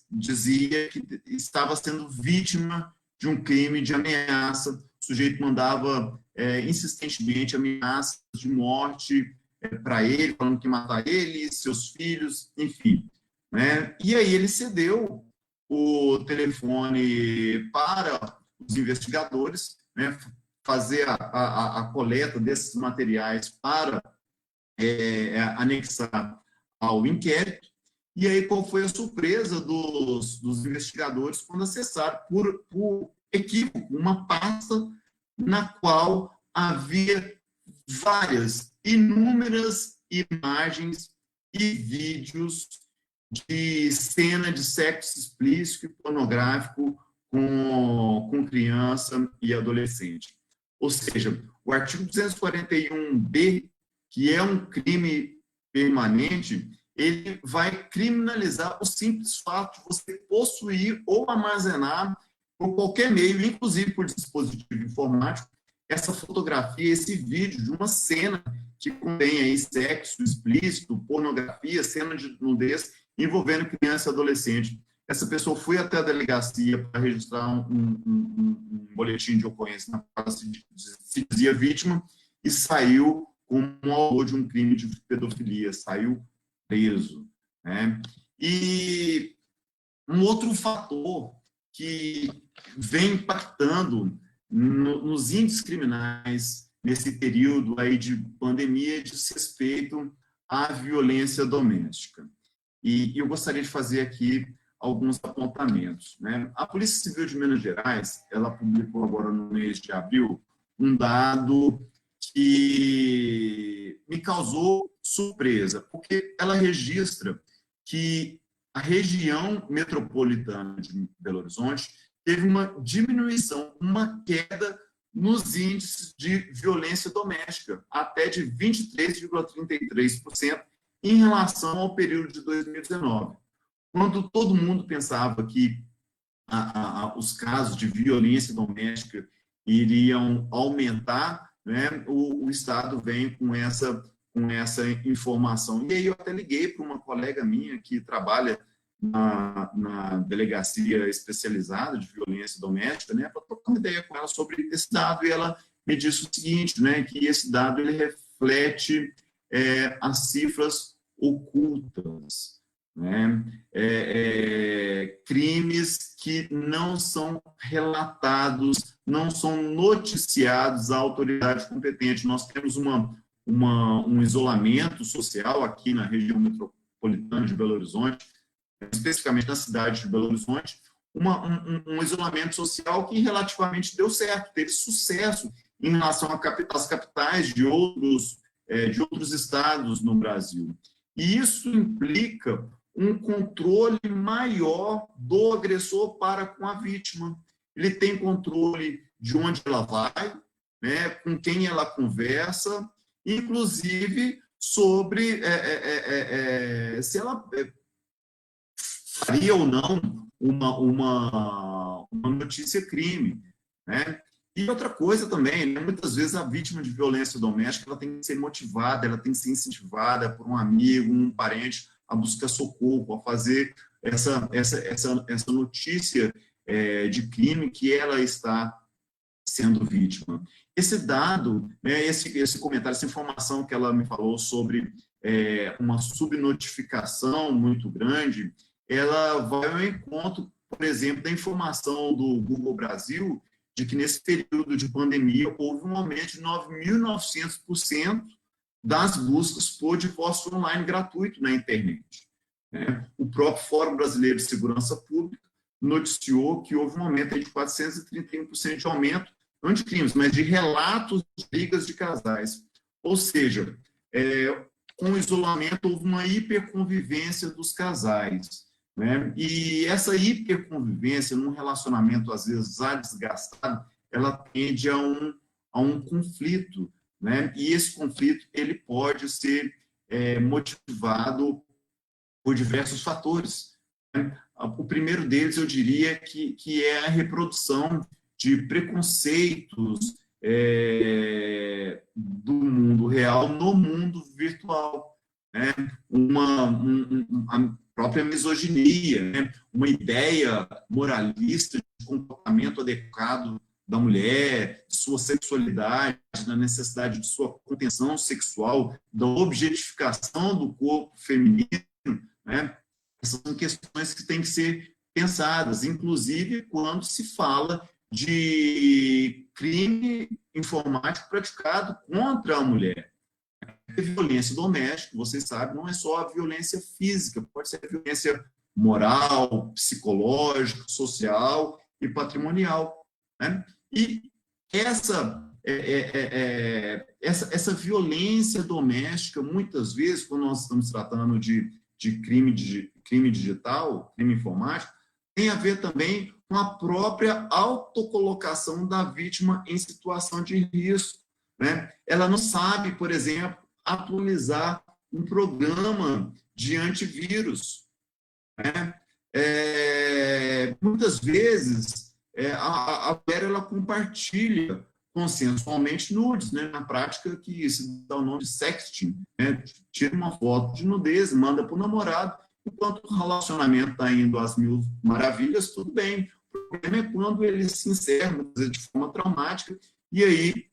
dizia que estava sendo vítima de um crime de ameaça. O sujeito mandava insistentemente ameaças de morte para ele, falando que ia matar ele, seus filhos, enfim. Né? E aí ele cedeu o telefone para os investigadores, né, fazer a coleta desses materiais para anexar ao inquérito. E aí, qual foi a surpresa dos investigadores quando acessaram, por equívoco, uma pasta na qual havia inúmeras imagens e vídeos de cena de sexo explícito e pornográfico com criança e adolescente. Ou seja, o artigo 241B, que é um crime permanente, ele vai criminalizar o simples fato de você possuir ou armazenar por qualquer meio, inclusive por dispositivo informático, essa fotografia, esse vídeo de uma cena que contém aí sexo explícito, pornografia, cena de nudez envolvendo criança e adolescente. Essa pessoa foi até a delegacia para registrar um boletim de ocorrência na qual se dizia vítima e saiu como autor de um crime de pedofilia, saiu preso. Né? E um outro fator que vem impactando nos índices criminais nesse período aí de pandemia diz respeito à violência doméstica. E eu gostaria de fazer aqui alguns apontamentos. Né? A Polícia Civil de Minas Gerais, ela publicou agora no mês de abril um dado que me causou surpresa, porque ela registra que a região metropolitana de Belo Horizonte teve uma diminuição, uma queda nos índices de violência doméstica, até de 23,33% em relação ao período de 2019. Quando todo mundo pensava que os casos de violência doméstica iriam aumentar, né, o Estado vem com essa informação. E aí eu até liguei para uma colega minha que trabalha na delegacia especializada de violência doméstica, né, para trocar uma ideia com ela sobre esse dado, e ela me disse o seguinte, né, que esse dado ele reflete as cifras ocultas, né, crimes que não são relatados, não são noticiados à autoridade competente. Nós temos um isolamento social aqui na região metropolitana de Belo Horizonte, especificamente na cidade de Belo Horizonte, um isolamento social que relativamente deu certo, teve sucesso em relação às capitais de outros estados no Brasil. E isso implica um controle maior do agressor para com a vítima. Ele tem controle de onde ela vai, né, com quem ela conversa, inclusive sobre se ela faria ou não uma notícia crime, né? E outra coisa também, né? Muitas vezes a vítima de violência doméstica ela tem que ser motivada, ela tem que ser incentivada por um amigo, um parente a buscar socorro, a fazer essa notícia de crime que ela está sendo vítima. Esse dado, né, esse comentário, essa informação que ela me falou sobre uma subnotificação muito grande, ela vai ao encontro, por exemplo, da informação do Google Brasil, de que nesse período de pandemia houve um aumento de 9.900% das buscas por divórcio online gratuito na internet. O próprio Fórum Brasileiro de Segurança Pública noticiou que houve um aumento de 431% de aumento, não de crimes, mas de relatos de brigas de casais. Ou seja, com o isolamento houve uma hiperconvivência dos casais. Né? E essa hiperconvivência, num relacionamento, às vezes, já desgastado, ela tende a um conflito. Né? E esse conflito ele pode ser motivado por diversos fatores. Né? O primeiro deles, eu diria, que é a reprodução de preconceitos do mundo real no mundo virtual. Né? A própria misoginia, né? Uma ideia moralista de comportamento adequado da mulher, de sua sexualidade, da necessidade de sua contenção sexual, da objetificação do corpo feminino, né? Essas são questões que têm que ser pensadas, inclusive quando se fala de crime informático praticado contra a mulher. A violência doméstica, vocês sabem, não é só a violência física, pode ser a violência moral, psicológica, social e patrimonial. Né? E essa violência doméstica, muitas vezes, quando nós estamos tratando de crime digital, crime informático, tem a ver também com a própria autocolocação da vítima em situação de risco. Né? Ela não sabe, por exemplo, atualizar um programa de antivírus. Né? Muitas vezes, a mulher ela compartilha consensualmente nudes, né? Na prática, que se dá o nome de sexting. Né? Tira uma foto de nudez, manda para o namorado, enquanto o relacionamento está indo às mil maravilhas, tudo bem. O problema é quando ele se encerra de forma traumática, e aí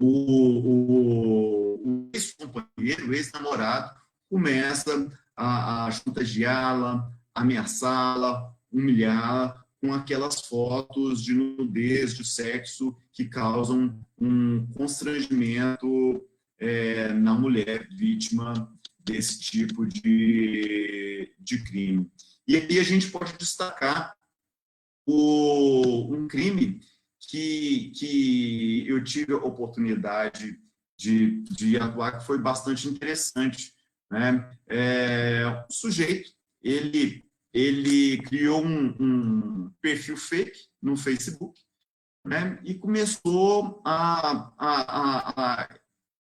o ex-companheiro, o ex-namorado, começa a chantageá-la, ameaçá-la, humilhá-la com aquelas fotos de nudez, de sexo, que causam um constrangimento na mulher vítima desse tipo de crime. E aí a gente pode destacar um crime que eu tive a oportunidade de atuar, que foi bastante interessante. Né? O sujeito, ele criou um perfil fake no Facebook, né? E começou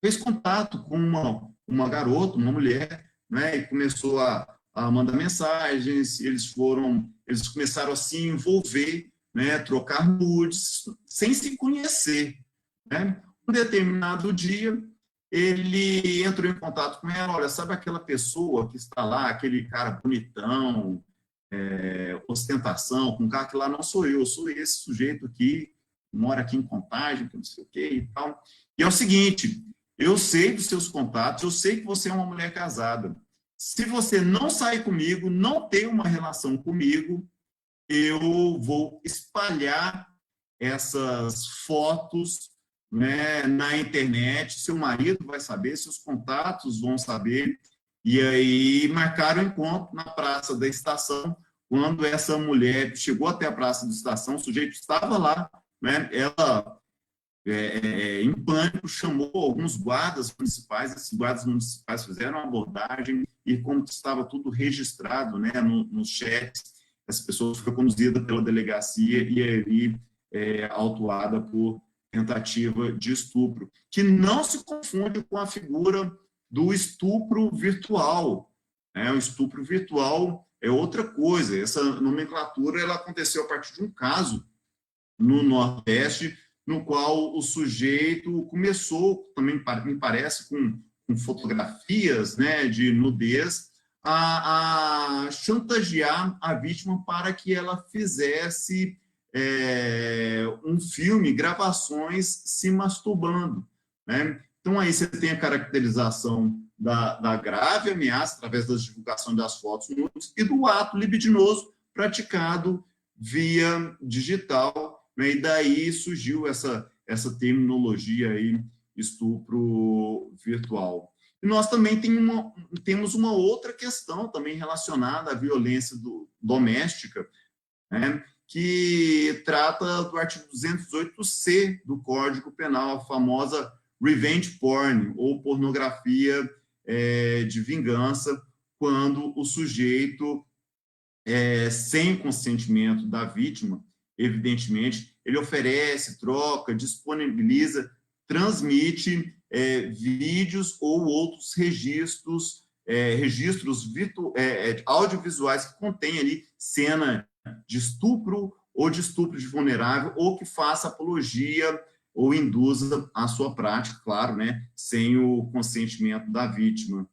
fez contato com uma garota, uma mulher, né? E começou a mandar mensagens, eles começaram a se envolver, né? Trocar nudes, sem se conhecer. Né? Um determinado dia, ele entrou em contato com ela, olha, sabe aquela pessoa que está lá, aquele cara bonitão, ostentação, com um cara que lá não sou eu sou esse sujeito aqui, mora aqui em Contagem, que não sei o que e tal. E é o seguinte, eu sei dos seus contatos, eu sei que você é uma mulher casada. Se você não sair comigo, não ter uma relação comigo, eu vou espalhar essas fotos, né, na internet, seu marido vai saber, seus contatos vão saber, e aí marcaram o encontro na Praça da Estação. Quando essa mulher chegou até a Praça da Estação, o sujeito estava lá, né, ela, em pânico, chamou alguns guardas municipais, esses guardas municipais fizeram uma abordagem, e como estava tudo registrado, né, nos chats, essa pessoa foi conduzida pela delegacia e aí autuada por tentativa de estupro, que não se confunde com a figura do estupro virtual. O estupro virtual é outra coisa. Essa nomenclatura ela aconteceu a partir de um caso no Nordeste, no qual o sujeito começou, também me parece, com fotografias, né, de nudez, a chantagear a vítima para que ela fizesse um filme, gravações se masturbando, né? Então, aí você tem a caracterização da grave ameaça, através da divulgação das fotos nudes, e do ato libidinoso praticado via digital, né? E daí surgiu essa terminologia aí, estupro virtual. E nós também temos uma outra questão também relacionada à violência doméstica, né? Que trata do artigo 208C do Código Penal, a famosa revenge porn, ou pornografia de vingança, quando o sujeito, sem consentimento da vítima, evidentemente, ele oferece, troca, disponibiliza, transmite vídeos ou outros registros, audiovisuais que contêm ali cena de estupro ou de estupro de vulnerável, ou que faça apologia ou induza a sua prática, claro, né, sem o consentimento da vítima,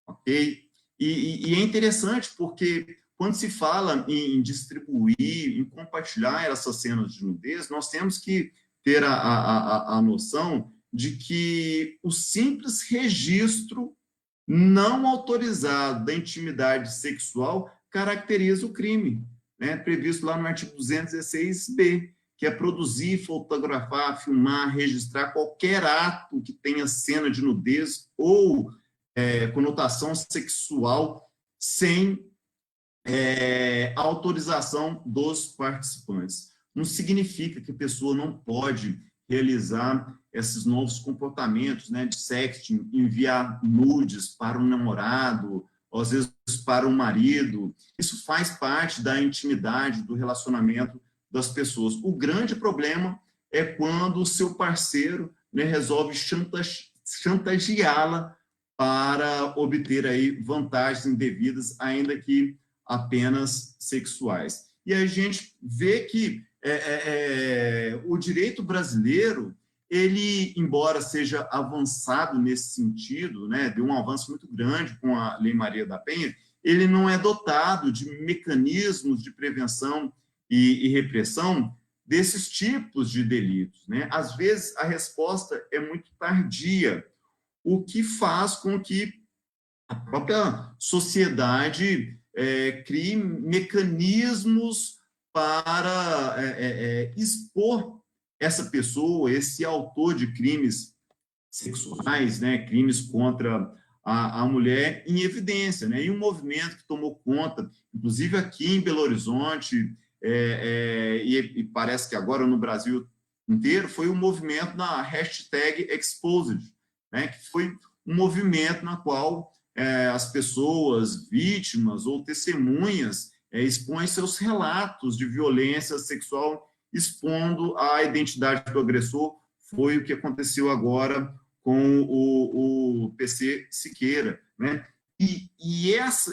ok? E é interessante porque quando se fala em distribuir, em compartilhar essas cenas de nudez, nós temos que ter a noção de que o simples registro não autorizado da intimidade sexual caracteriza o crime, né, previsto lá no artigo 216b, que é produzir, fotografar, filmar, registrar qualquer ato que tenha cena de nudez ou conotação sexual sem autorização dos participantes. Não significa que a pessoa não pode realizar esses novos comportamentos, né, de sexting, enviar nudes para um namorado, ou às vezes para um marido. Isso faz parte da intimidade, do relacionamento das pessoas. O grande problema é quando o seu parceiro, né, resolve chantageá-la para obter aí vantagens indevidas, ainda que apenas sexuais. E a gente vê que o direito brasileiro, ele, embora seja avançado nesse sentido, né, deu um avanço muito grande com a Lei Maria da Penha, ele não é dotado de mecanismos de prevenção e repressão desses tipos de delitos, né? Às vezes, a resposta é muito tardia, o que faz com que a própria sociedade crie mecanismos para expor essa pessoa, esse autor de crimes sexuais, né, crimes contra a mulher, em evidência, né? E um movimento que tomou conta, inclusive aqui em Belo Horizonte, e parece que agora no Brasil inteiro, foi o movimento da hashtag Exposed, né, que foi um movimento na qual as pessoas, vítimas ou testemunhas, expõem seus relatos de violência sexual, expondo a identidade do agressor. Foi o que aconteceu agora com o PC Siqueira, né? E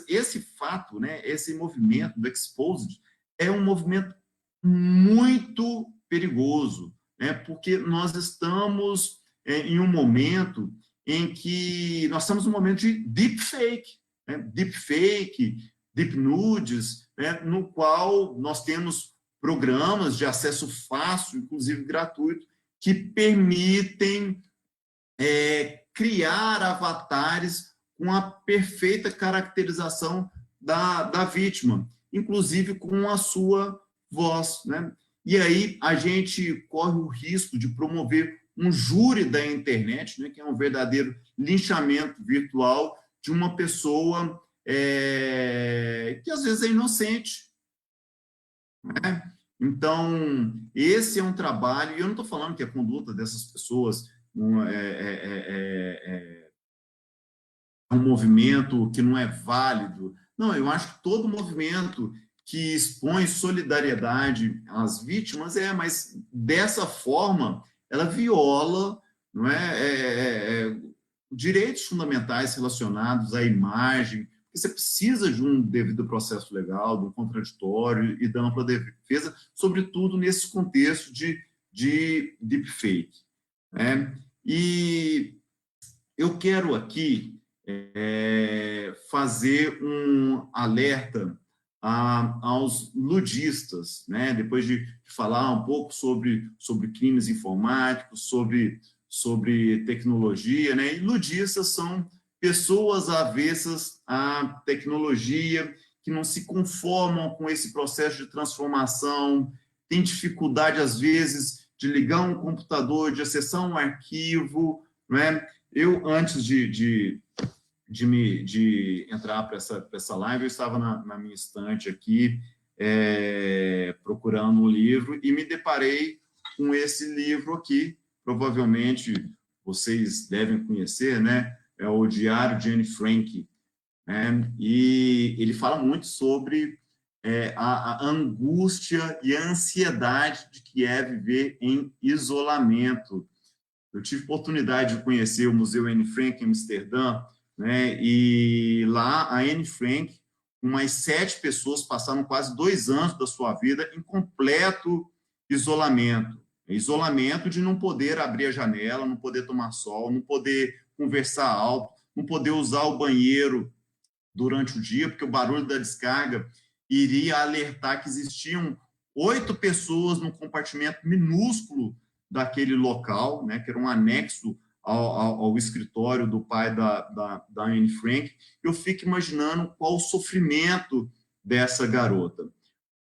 esse fato, né, esse movimento do Exposed, é um movimento muito perigoso, né, porque nós estamos em um momento em que nós estamos num momento de deepfake, né, deep nudes, né, no qual nós temos programas de acesso fácil, inclusive gratuito, que permitem criar avatares com a perfeita caracterização da vítima, inclusive com a sua voz, né? E aí a gente corre o risco de promover um júri da internet, né, que é um verdadeiro linchamento virtual de uma pessoa que às vezes é inocente, né? Então, esse é um trabalho, e eu não estou falando que a conduta dessas pessoas um movimento que não é válido. Não, eu acho que todo movimento que expõe solidariedade às vítimas mas dessa forma ela viola, não direitos fundamentais relacionados à imagem. Você precisa de um devido processo legal, de um contraditório e da ampla defesa, sobretudo nesse contexto de deepfake, né? E eu quero aqui fazer um alerta aos ludistas, né? Depois de falar um pouco sobre crimes informáticos, sobre tecnologia, né? E ludistas são pessoas avessas à tecnologia, que não se conformam com esse processo de transformação, têm dificuldade, às vezes, de ligar um computador, de acessar um arquivo, né? Eu, antes de entrar para essa live, eu estava na minha estante aqui, procurando um livro, e me deparei com esse livro aqui, provavelmente vocês devem conhecer, né? É o Diário de Anne Frank, né? E ele fala muito sobre a angústia e a ansiedade de que é viver em isolamento. Eu tive oportunidade de conhecer o Museu Anne Frank em Amsterdã, né? E lá a Anne Frank, umas 7 pessoas passaram quase 2 anos da sua vida em completo isolamento. Isolamento de não poder abrir a janela, não poder tomar sol, não poder conversar alto, não poder usar o banheiro durante o dia, porque o barulho da descarga iria alertar que existiam 8 pessoas num compartimento minúsculo daquele local, né, que era um anexo ao escritório do pai da Anne Frank. Eu fico imaginando qual o sofrimento dessa garota.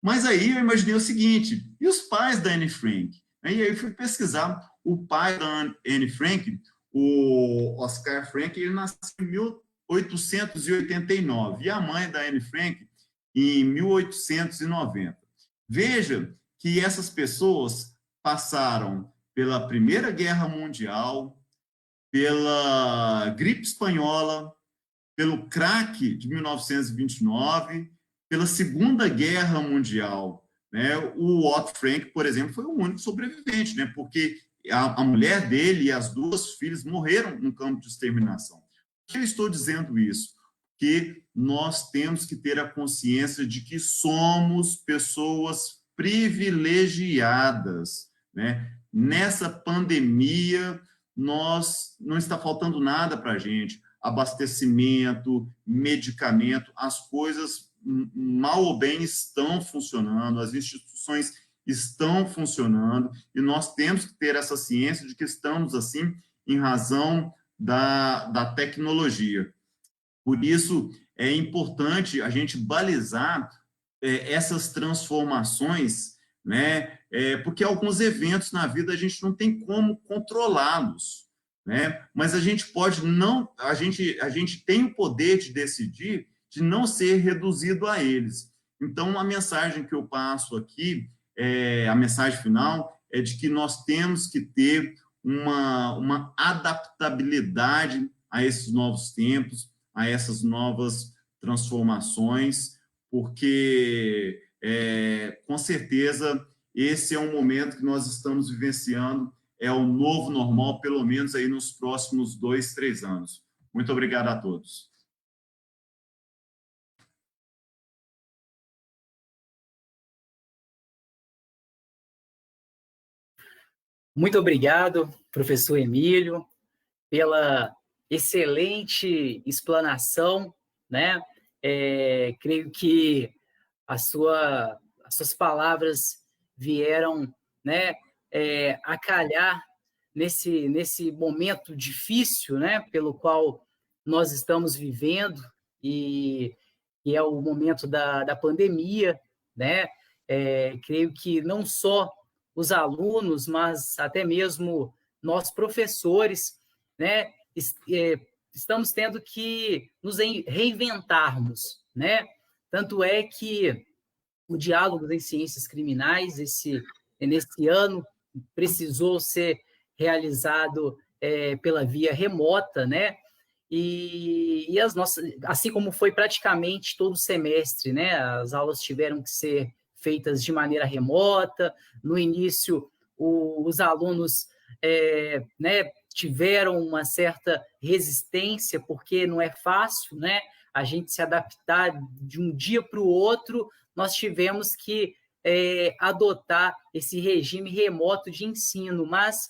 Mas aí eu imaginei o seguinte, e os pais da Anne Frank? E aí eu fui pesquisar o pai da Anne Frank, o Oscar Frank, ele nasceu em 1889, e a mãe da Anne Frank em 1890. Veja que essas pessoas passaram pela Primeira Guerra Mundial, pela gripe espanhola, pelo crack de 1929, pela Segunda Guerra Mundial, né? O Otto Frank, por exemplo, foi o único sobrevivente, né? Porque a mulher dele e as 2 filhas morreram no campo de exterminação. Por que eu estou dizendo isso? Porque nós temos que ter a consciência de que somos pessoas privilegiadas, né? Nessa pandemia, não está faltando nada para a gente. Abastecimento, medicamento, as coisas, mal ou bem, estão funcionando, as instituições estão funcionando, e nós temos que ter essa ciência de que estamos assim em razão da tecnologia. Por isso, é importante a gente balizar essas transformações, né? Porque alguns eventos na vida a gente não tem como controlá-los, né? Mas a gente pode não, a gente tem o poder de decidir de não ser reduzido a eles. Então, a mensagem que eu passo aqui, a mensagem final, é de que nós temos que ter uma adaptabilidade a esses novos tempos, a essas novas transformações, porque, com certeza, esse é um momento que nós estamos vivenciando, é o novo normal, pelo menos aí nos próximos 2, 3 anos. Muito obrigado a todos. Muito obrigado, professor Emílio, pela excelente explanação, né? Creio que as suas palavras vieram, né, a calhar nesse momento difícil, né, pelo qual nós estamos vivendo, e é o momento da pandemia, né? Creio que não só os alunos, mas até mesmo nós professores, né, estamos tendo que nos reinventarmos, né? Tanto é que o Diálogos em Ciências Criminais, nesse ano, precisou ser realizado pela via remota, né? E as nossas, assim como foi praticamente todo o semestre, né? As aulas tiveram que ser feitas de maneira remota. No início, os alunos né, tiveram uma certa resistência, porque não é fácil, né? A gente se adaptar de um dia para o outro. Nós tivemos que adotar esse regime remoto de ensino, mas,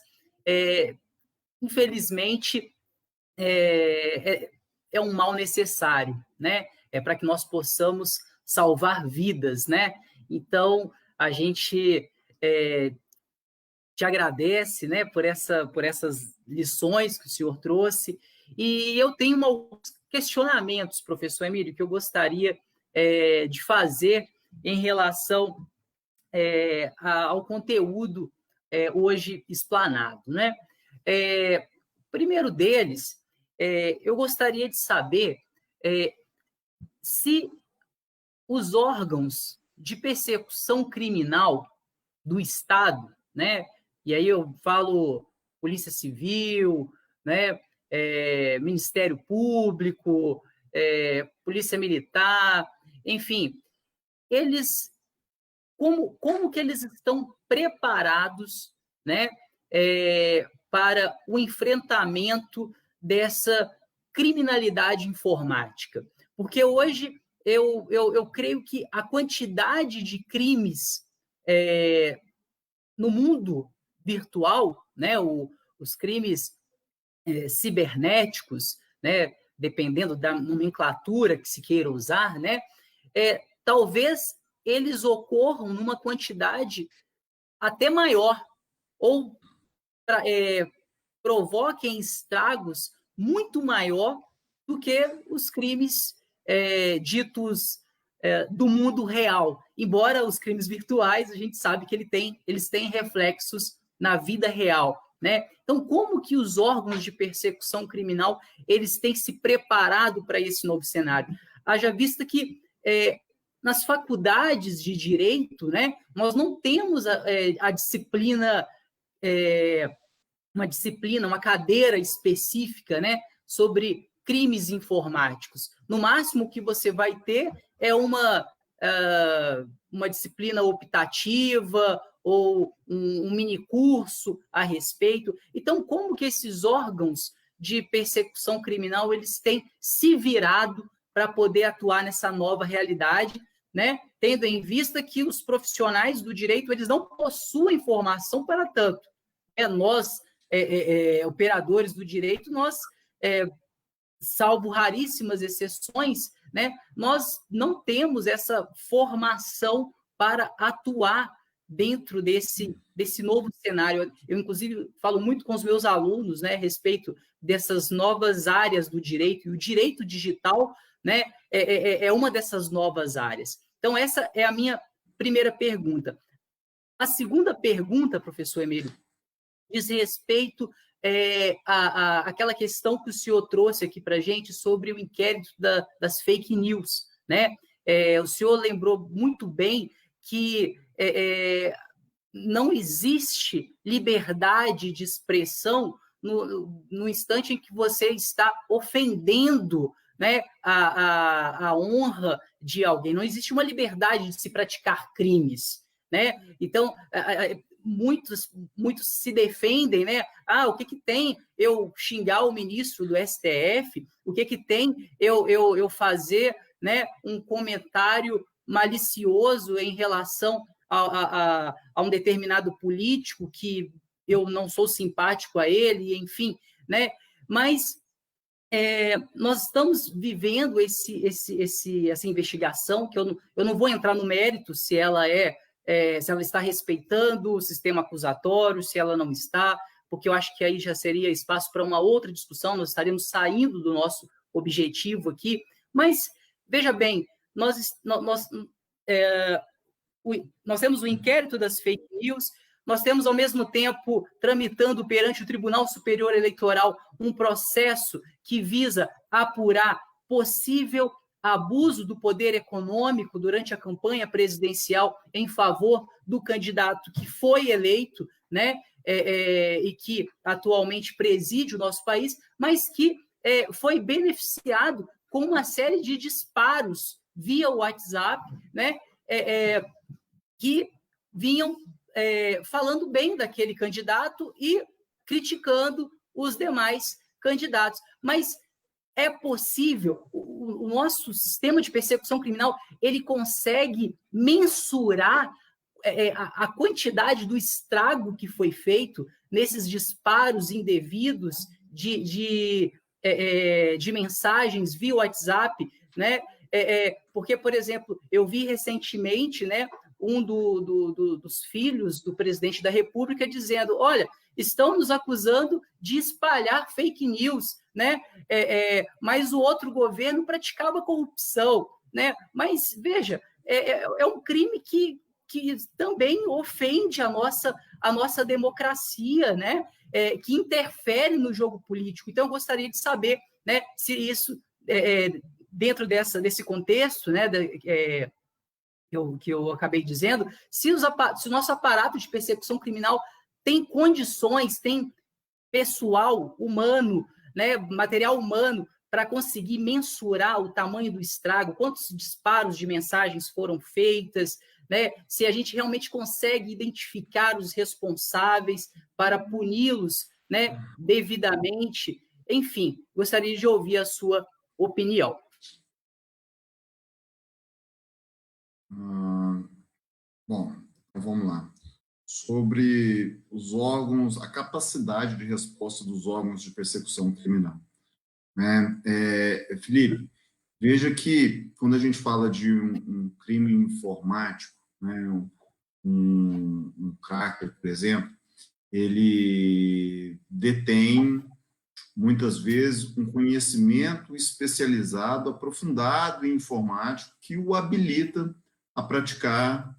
infelizmente, é um mal necessário, né? Para que nós possamos salvar vidas, né? Então, a gente te agradece, né, por essas lições que o senhor trouxe. E eu tenho alguns questionamentos, professor Emílio, que eu gostaria de fazer em relação ao conteúdo hoje explanado, né? Primeiro deles, eu gostaria de saber se os órgãos de persecução criminal do Estado, né? E aí eu falo Polícia Civil, né? Ministério Público, Polícia Militar, enfim, eles como que eles estão preparados, né, para o enfrentamento dessa criminalidade informática? Porque hoje eu creio que a quantidade de crimes no mundo virtual, né, os crimes cibernéticos, né, dependendo da nomenclatura que se queira usar, né, talvez eles ocorram numa quantidade até maior, ou provoquem estragos muito maior do que os crimes ditos do mundo real. Embora os crimes virtuais, a gente sabe que eles têm reflexos na vida real, né? Então, como que os órgãos de persecução criminal eles têm se preparado para esse novo cenário? Haja vista que nas faculdades de direito, né, nós não temos a disciplina, uma cadeira específica, né, sobre crimes informáticos. No máximo que você vai ter é uma disciplina optativa ou um minicurso a respeito. Então, como que esses órgãos de persecução criminal eles têm se virado para poder atuar nessa nova realidade, né? Tendo em vista que os profissionais do direito eles não possuem formação para tanto. Nós, operadores do direito, nós, salvo raríssimas exceções, né, nós não temos essa formação para atuar dentro desse novo cenário. Eu, inclusive, falo muito com os meus alunos, né, a respeito dessas novas áreas do direito, e o direito digital, né, é uma dessas novas áreas. Então, essa é a minha primeira pergunta. A segunda pergunta, professor Emílio, diz respeito àquela questão que o senhor trouxe aqui para a gente sobre o inquérito das fake news, né? O senhor lembrou muito bem que não existe liberdade de expressão no instante em que você está ofendendo, né, a honra de alguém. Não existe uma liberdade de se praticar crimes, né? Então, muitos se defendem, né? O que tem eu xingar o ministro do STF? O que tem eu fazer, né, um comentário malicioso em relação a um determinado político que eu não sou simpático a ele, enfim, né? Mas nós estamos vivendo essa investigação, que eu não vou entrar no mérito se ela se ela está respeitando o sistema acusatório, se ela não está, porque eu acho que aí já seria espaço para uma outra discussão, nós estaremos saindo do nosso objetivo aqui, mas, veja bem, nós temos o inquérito das fake news, nós temos, ao mesmo tempo, tramitando perante o Tribunal Superior Eleitoral um processo que visa apurar possível abuso do poder econômico durante a campanha presidencial em favor do candidato que foi eleito, né, e que atualmente preside o nosso país, mas que foi beneficiado com uma série de disparos via WhatsApp, né, que vinham falando bem daquele candidato e criticando os demais candidatos. Mas é possível, o nosso sistema de persecução criminal, ele consegue mensurar a quantidade do estrago que foi feito nesses disparos indevidos de mensagens via WhatsApp, né? Porque, por exemplo, eu vi recentemente, né, um dos filhos do presidente da República dizendo, olha, estão nos acusando de espalhar fake news, né? Mas o outro governo praticava corrupção, né? Mas, veja, é um crime que também ofende a nossa democracia, né? Que interfere no jogo político. Então, eu gostaria de saber, né, se isso, dentro desse contexto, né, que eu acabei dizendo, se o nosso aparato de persecução criminal tem condições, tem pessoal humano, né, material humano, para conseguir mensurar o tamanho do estrago, quantos disparos de mensagens foram feitas, né, se a gente realmente consegue identificar os responsáveis para puni-los, né, devidamente. Enfim, gostaria de ouvir a sua opinião. Bom, então vamos lá. Sobre os órgãos, a capacidade de resposta dos órgãos de persecução criminal, né? Felipe, veja que quando a gente fala de um crime informático, né, um cracker, por exemplo, ele detém muitas vezes um conhecimento especializado, aprofundado em informática que o habilita a praticar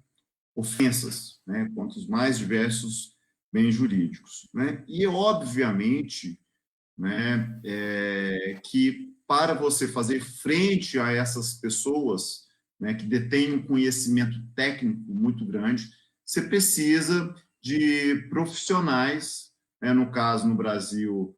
ofensas, né, contra os mais diversos bens jurídicos, né? E obviamente, né, que para você fazer frente a essas pessoas, né, que detêm um conhecimento técnico muito grande, você precisa de profissionais, né, no caso no Brasil,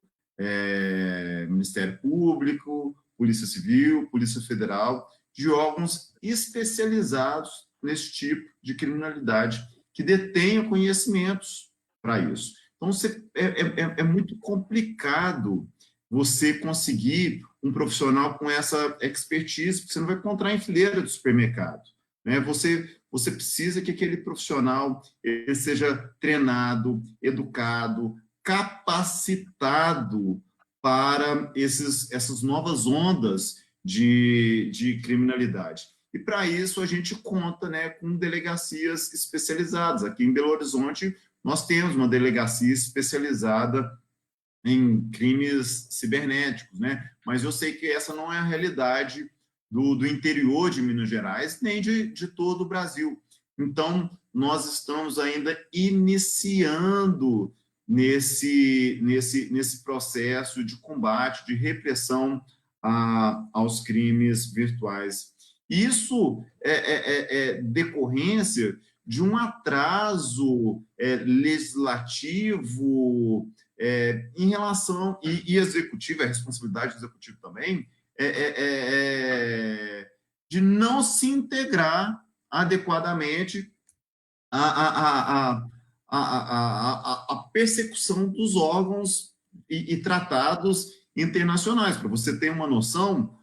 Ministério Público, Polícia Civil, Polícia Federal, de órgãos especializados nesse tipo de criminalidade, que detenham conhecimentos para isso. Então, é muito complicado você conseguir um profissional com essa expertise, porque você não vai encontrar em fileira de supermercado, né? Você precisa que aquele profissional ele seja treinado, educado, capacitado para essas novas ondas de criminalidade. E, para isso, a gente conta, né, com delegacias especializadas. Aqui em Belo Horizonte, nós temos uma delegacia especializada em crimes cibernéticos, né? Mas eu sei que essa não é a realidade do interior de Minas Gerais, nem de todo o Brasil. Então, nós estamos ainda iniciando nesse processo de combate, de repressão aos crimes virtuais. Isso é decorrência de um atraso legislativo em relação, e executivo, a responsabilidade do executivo também, de não se integrar adequadamente a persecução dos órgãos e tratados internacionais. Para você ter uma noção,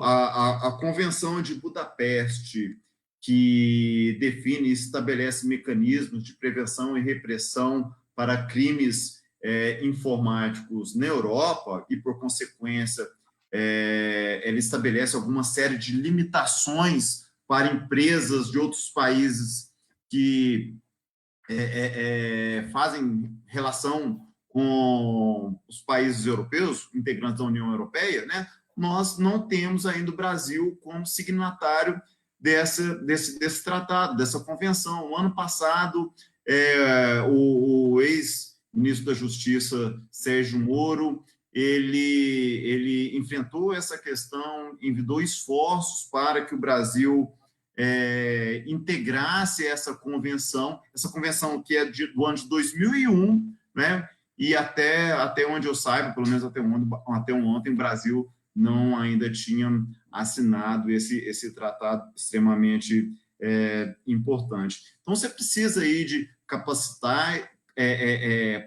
a Convenção de Budapeste, que define e estabelece mecanismos de prevenção e repressão para crimes informáticos na Europa, e, por consequência, ela estabelece alguma série de limitações para empresas de outros países que fazem relação com os países europeus, integrantes da União Europeia, né? Nós não temos ainda o Brasil como signatário desse tratado, dessa convenção. No ano passado, o ex-ministro da Justiça, Sérgio Moro, ele enfrentou essa questão, envidou esforços para que o Brasil integrasse essa convenção que é do ano de 2001, né? E até onde eu saiba, pelo menos até ontem, o Brasil não ainda tinha assinado esse tratado extremamente importante. Então, você precisa aí de capacitar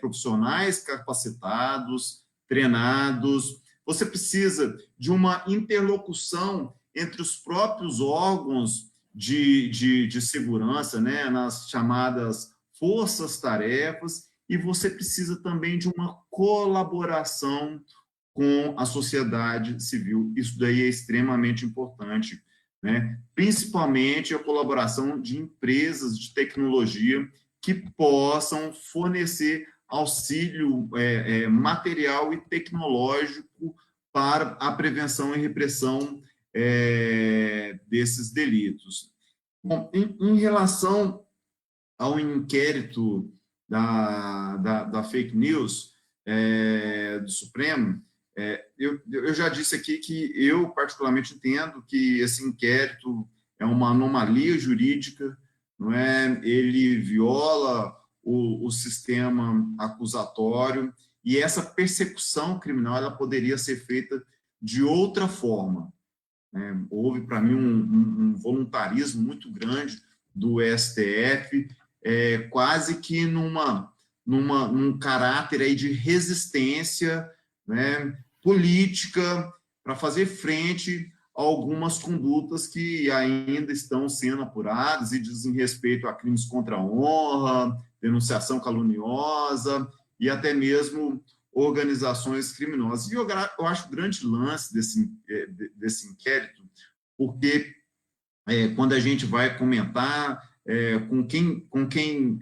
profissionais capacitados, treinados, você precisa de uma interlocução entre os próprios órgãos de segurança, né, nas chamadas forças-tarefas, e você precisa também de uma colaboração com a sociedade civil. Isso daí é extremamente importante, né? Principalmente a colaboração de empresas de tecnologia que possam fornecer auxílio material e tecnológico para a prevenção e repressão desses delitos. Bom, em relação ao inquérito da fake news do Supremo, eu já disse aqui que eu particularmente entendo que esse inquérito é uma anomalia jurídica, não é? Ele viola o sistema acusatório, e essa persecução criminal ela poderia ser feita de outra forma. Houve, para mim, um voluntarismo muito grande do STF, quase que num caráter aí de resistência, né, política, para fazer frente a algumas condutas que ainda estão sendo apuradas e dizem respeito a crimes contra a honra, denunciação caluniosa e até mesmo organizações criminosas. E eu acho o grande lance desse inquérito, porque quando a gente vai comentar com quem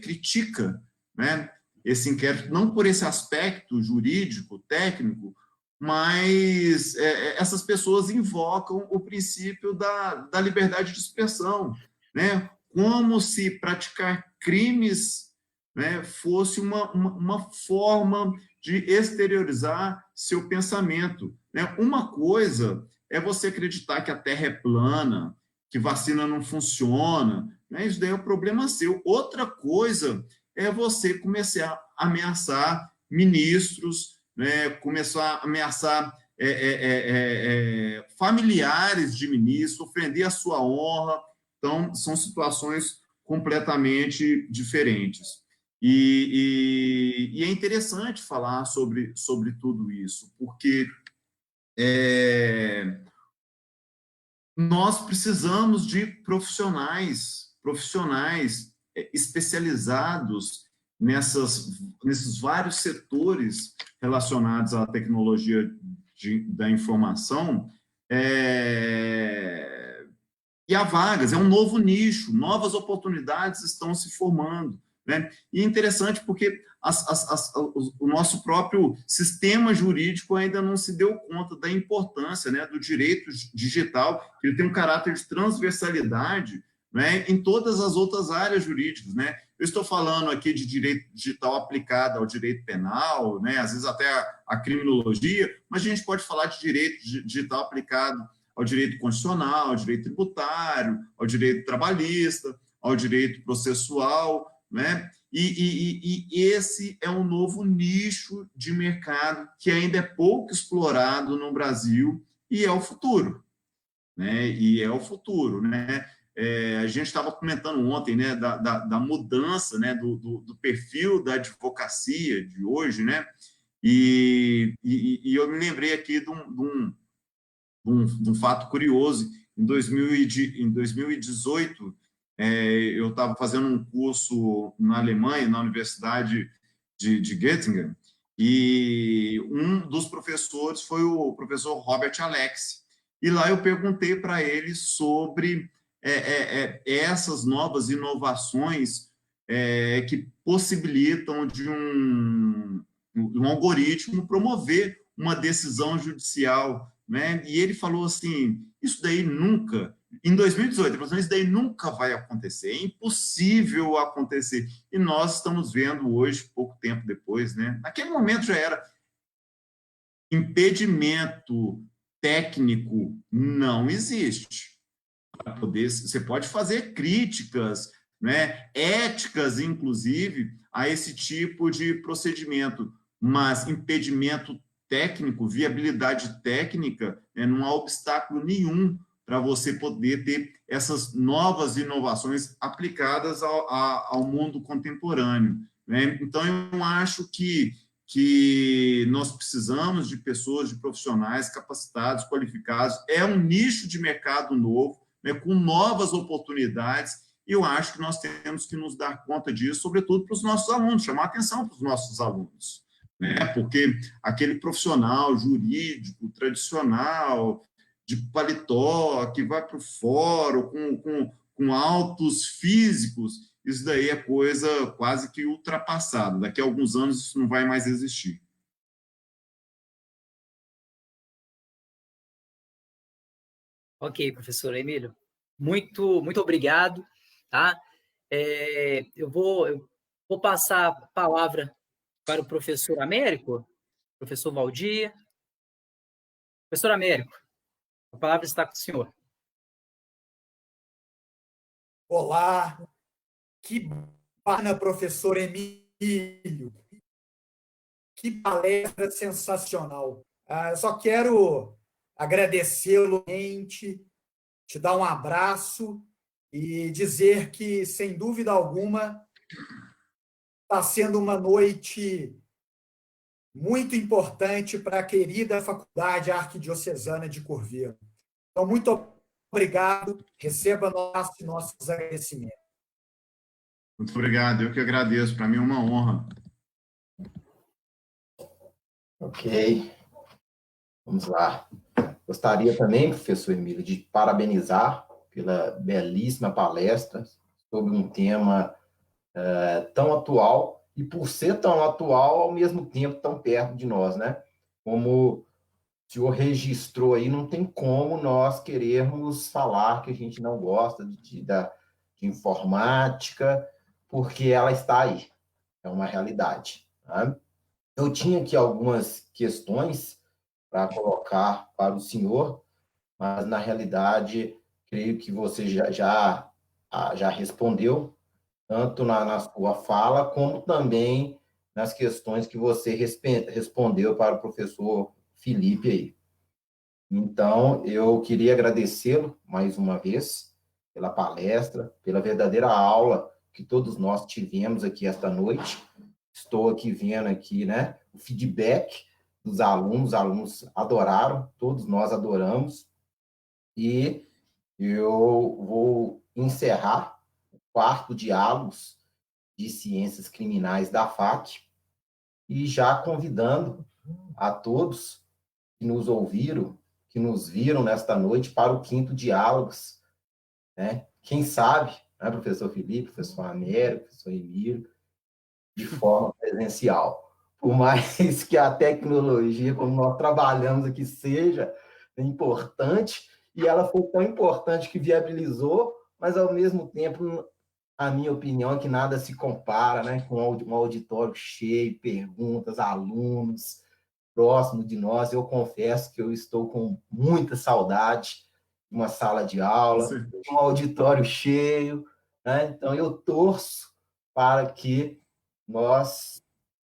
critica, né, esse inquérito, não por esse aspecto jurídico, técnico, mas essas pessoas invocam o princípio da liberdade de expressão, né? Como se praticar crimes, né, fosse uma forma de exteriorizar seu pensamento, né? Uma coisa é você acreditar que a Terra é plana, que vacina não funciona, né? Isso daí é um problema seu. Outra coisa é você começar a ameaçar ministros, né? Começar a ameaçar familiares de ministros, ofender a sua honra. Então, são situações completamente diferentes. E é interessante falar sobre tudo isso, porque nós precisamos de profissionais especializados nesses vários setores relacionados à tecnologia da informação, e há vagas, é um novo nicho, novas oportunidades estão se formando, né? E é interessante porque o nosso próprio sistema jurídico ainda não se deu conta da importância, né, do direito digital, que ele tem um caráter de transversalidade, né, em todas as outras áreas jurídicas, né? Eu estou falando aqui de direito digital aplicado ao direito penal, né, às vezes até a criminologia, mas a gente pode falar de direito digital aplicado ao direito constitucional, ao direito tributário, ao direito trabalhista, ao direito processual, né? E esse é um novo nicho de mercado que ainda é pouco explorado no Brasil e é o futuro, né? E é o futuro, né? A gente estava comentando ontem, né, da mudança, né, do perfil da advocacia de hoje, né? E eu me lembrei aqui de um fato curioso. Em 2018, eu estava fazendo um curso na Alemanha, na Universidade de Göttingen, e um dos professores foi o professor Robert Alex. E lá eu perguntei para ele sobre essas novas inovações que possibilitam de um algoritmo promover uma decisão judicial, né? E ele falou assim, isso daí nunca, em 2018, ele falou assim, isso daí nunca vai acontecer, é impossível acontecer. E nós estamos vendo hoje, pouco tempo depois, né? Naquele momento já era. Impedimento técnico não existe. Você pode fazer críticas, né, éticas, inclusive, a esse tipo de procedimento, mas impedimento técnico, viabilidade técnica, não há obstáculo nenhum para você poder ter essas novas inovações aplicadas ao mundo contemporâneo, né? Então, eu acho que nós precisamos de pessoas, de profissionais capacitados, qualificados, é um nicho de mercado novo, né, com novas oportunidades, e eu acho que nós temos que nos dar conta disso, sobretudo para os nossos alunos, chamar atenção para os nossos alunos, né? Porque aquele profissional jurídico tradicional, de paletó, que vai para o fórum com autos físicos, isso daí é coisa quase que ultrapassada. Daqui a alguns anos isso não vai mais existir. Ok, professor Emílio. Muito obrigado, tá? Eu vou passar a palavra para o professor Américo, professor Valdir. Professor Américo, a palavra está com o senhor. Olá, que bacana, professor Emílio. Que palestra sensacional. Só quero agradecê-lo, te dar um abraço e dizer que, sem dúvida alguma, está sendo uma noite muito importante para a querida Faculdade Arquidiocesana de Curvelo. Então, muito obrigado. Receba nossos agradecimentos. Muito obrigado, eu que agradeço. Para mim é uma honra. Ok, vamos lá. Gostaria também, professor Emílio, de parabenizar pela belíssima palestra sobre um tema tão atual e, por ser tão atual, ao mesmo tempo tão perto de nós, né? Como o senhor registrou aí, não tem como nós querermos falar que a gente não gosta de informática, porque ela está aí, é uma realidade. Tá? Eu tinha aqui algumas questões para colocar para o senhor, mas, na realidade, creio que você já respondeu, tanto na sua fala, como também nas questões que você respondeu para o professor Felipe aí. Então, eu queria agradecê-lo mais uma vez pela palestra, pela verdadeira aula que todos nós tivemos aqui esta noite. Estou aqui vendo aqui, né, o feedback dos alunos, os alunos adoraram, todos nós adoramos, e eu vou encerrar o quarto Diálogos de Ciências Criminais da FAC, e já convidando a todos que nos ouviram, que nos viram nesta noite, para o quinto Diálogos, né? Quem sabe, né, professor Felipe, professor Américo, professor Emílio, de forma presencial. Por mais que a tecnologia, como nós trabalhamos aqui, seja importante, e ela foi tão importante que viabilizou, mas, ao mesmo tempo, a minha opinião é que nada se compara, né, com um auditório cheio, perguntas, alunos próximo de nós. Eu confesso que eu estou com muita saudade de uma sala de aula, de um auditório cheio, né? Então, eu torço para que nós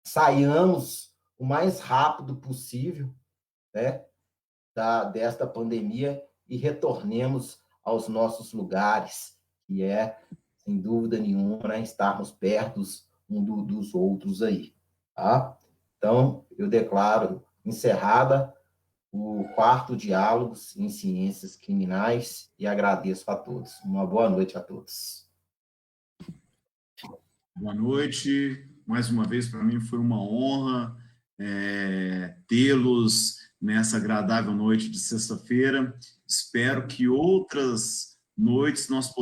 saiamos o mais rápido possível, né, desta pandemia, e retornemos aos nossos lugares, que é, sem dúvida nenhuma, né, estarmos perto dos outros aí, tá? Então, eu declaro encerrada o quarto Diálogos em Ciências Criminais e agradeço a todos. Uma boa noite a todos. Boa noite. Mais uma vez, para mim foi uma honra tê-los nessa agradável noite de sexta-feira. Espero que outras noites nós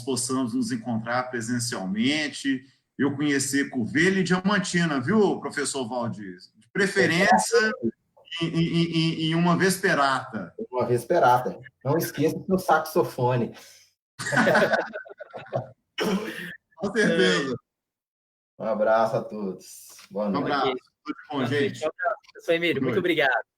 possamos nos encontrar presencialmente. Eu conhecer Curvelo e Diamantina, viu, professor Valdir? De preferência em uma vesperata. Uma vesperata. Não esqueça do saxofone. Com certeza. Um abraço a todos. Boa noite. Um abraço. Tudo bom, gente? Um abraço, professor Emílio. Muito obrigado.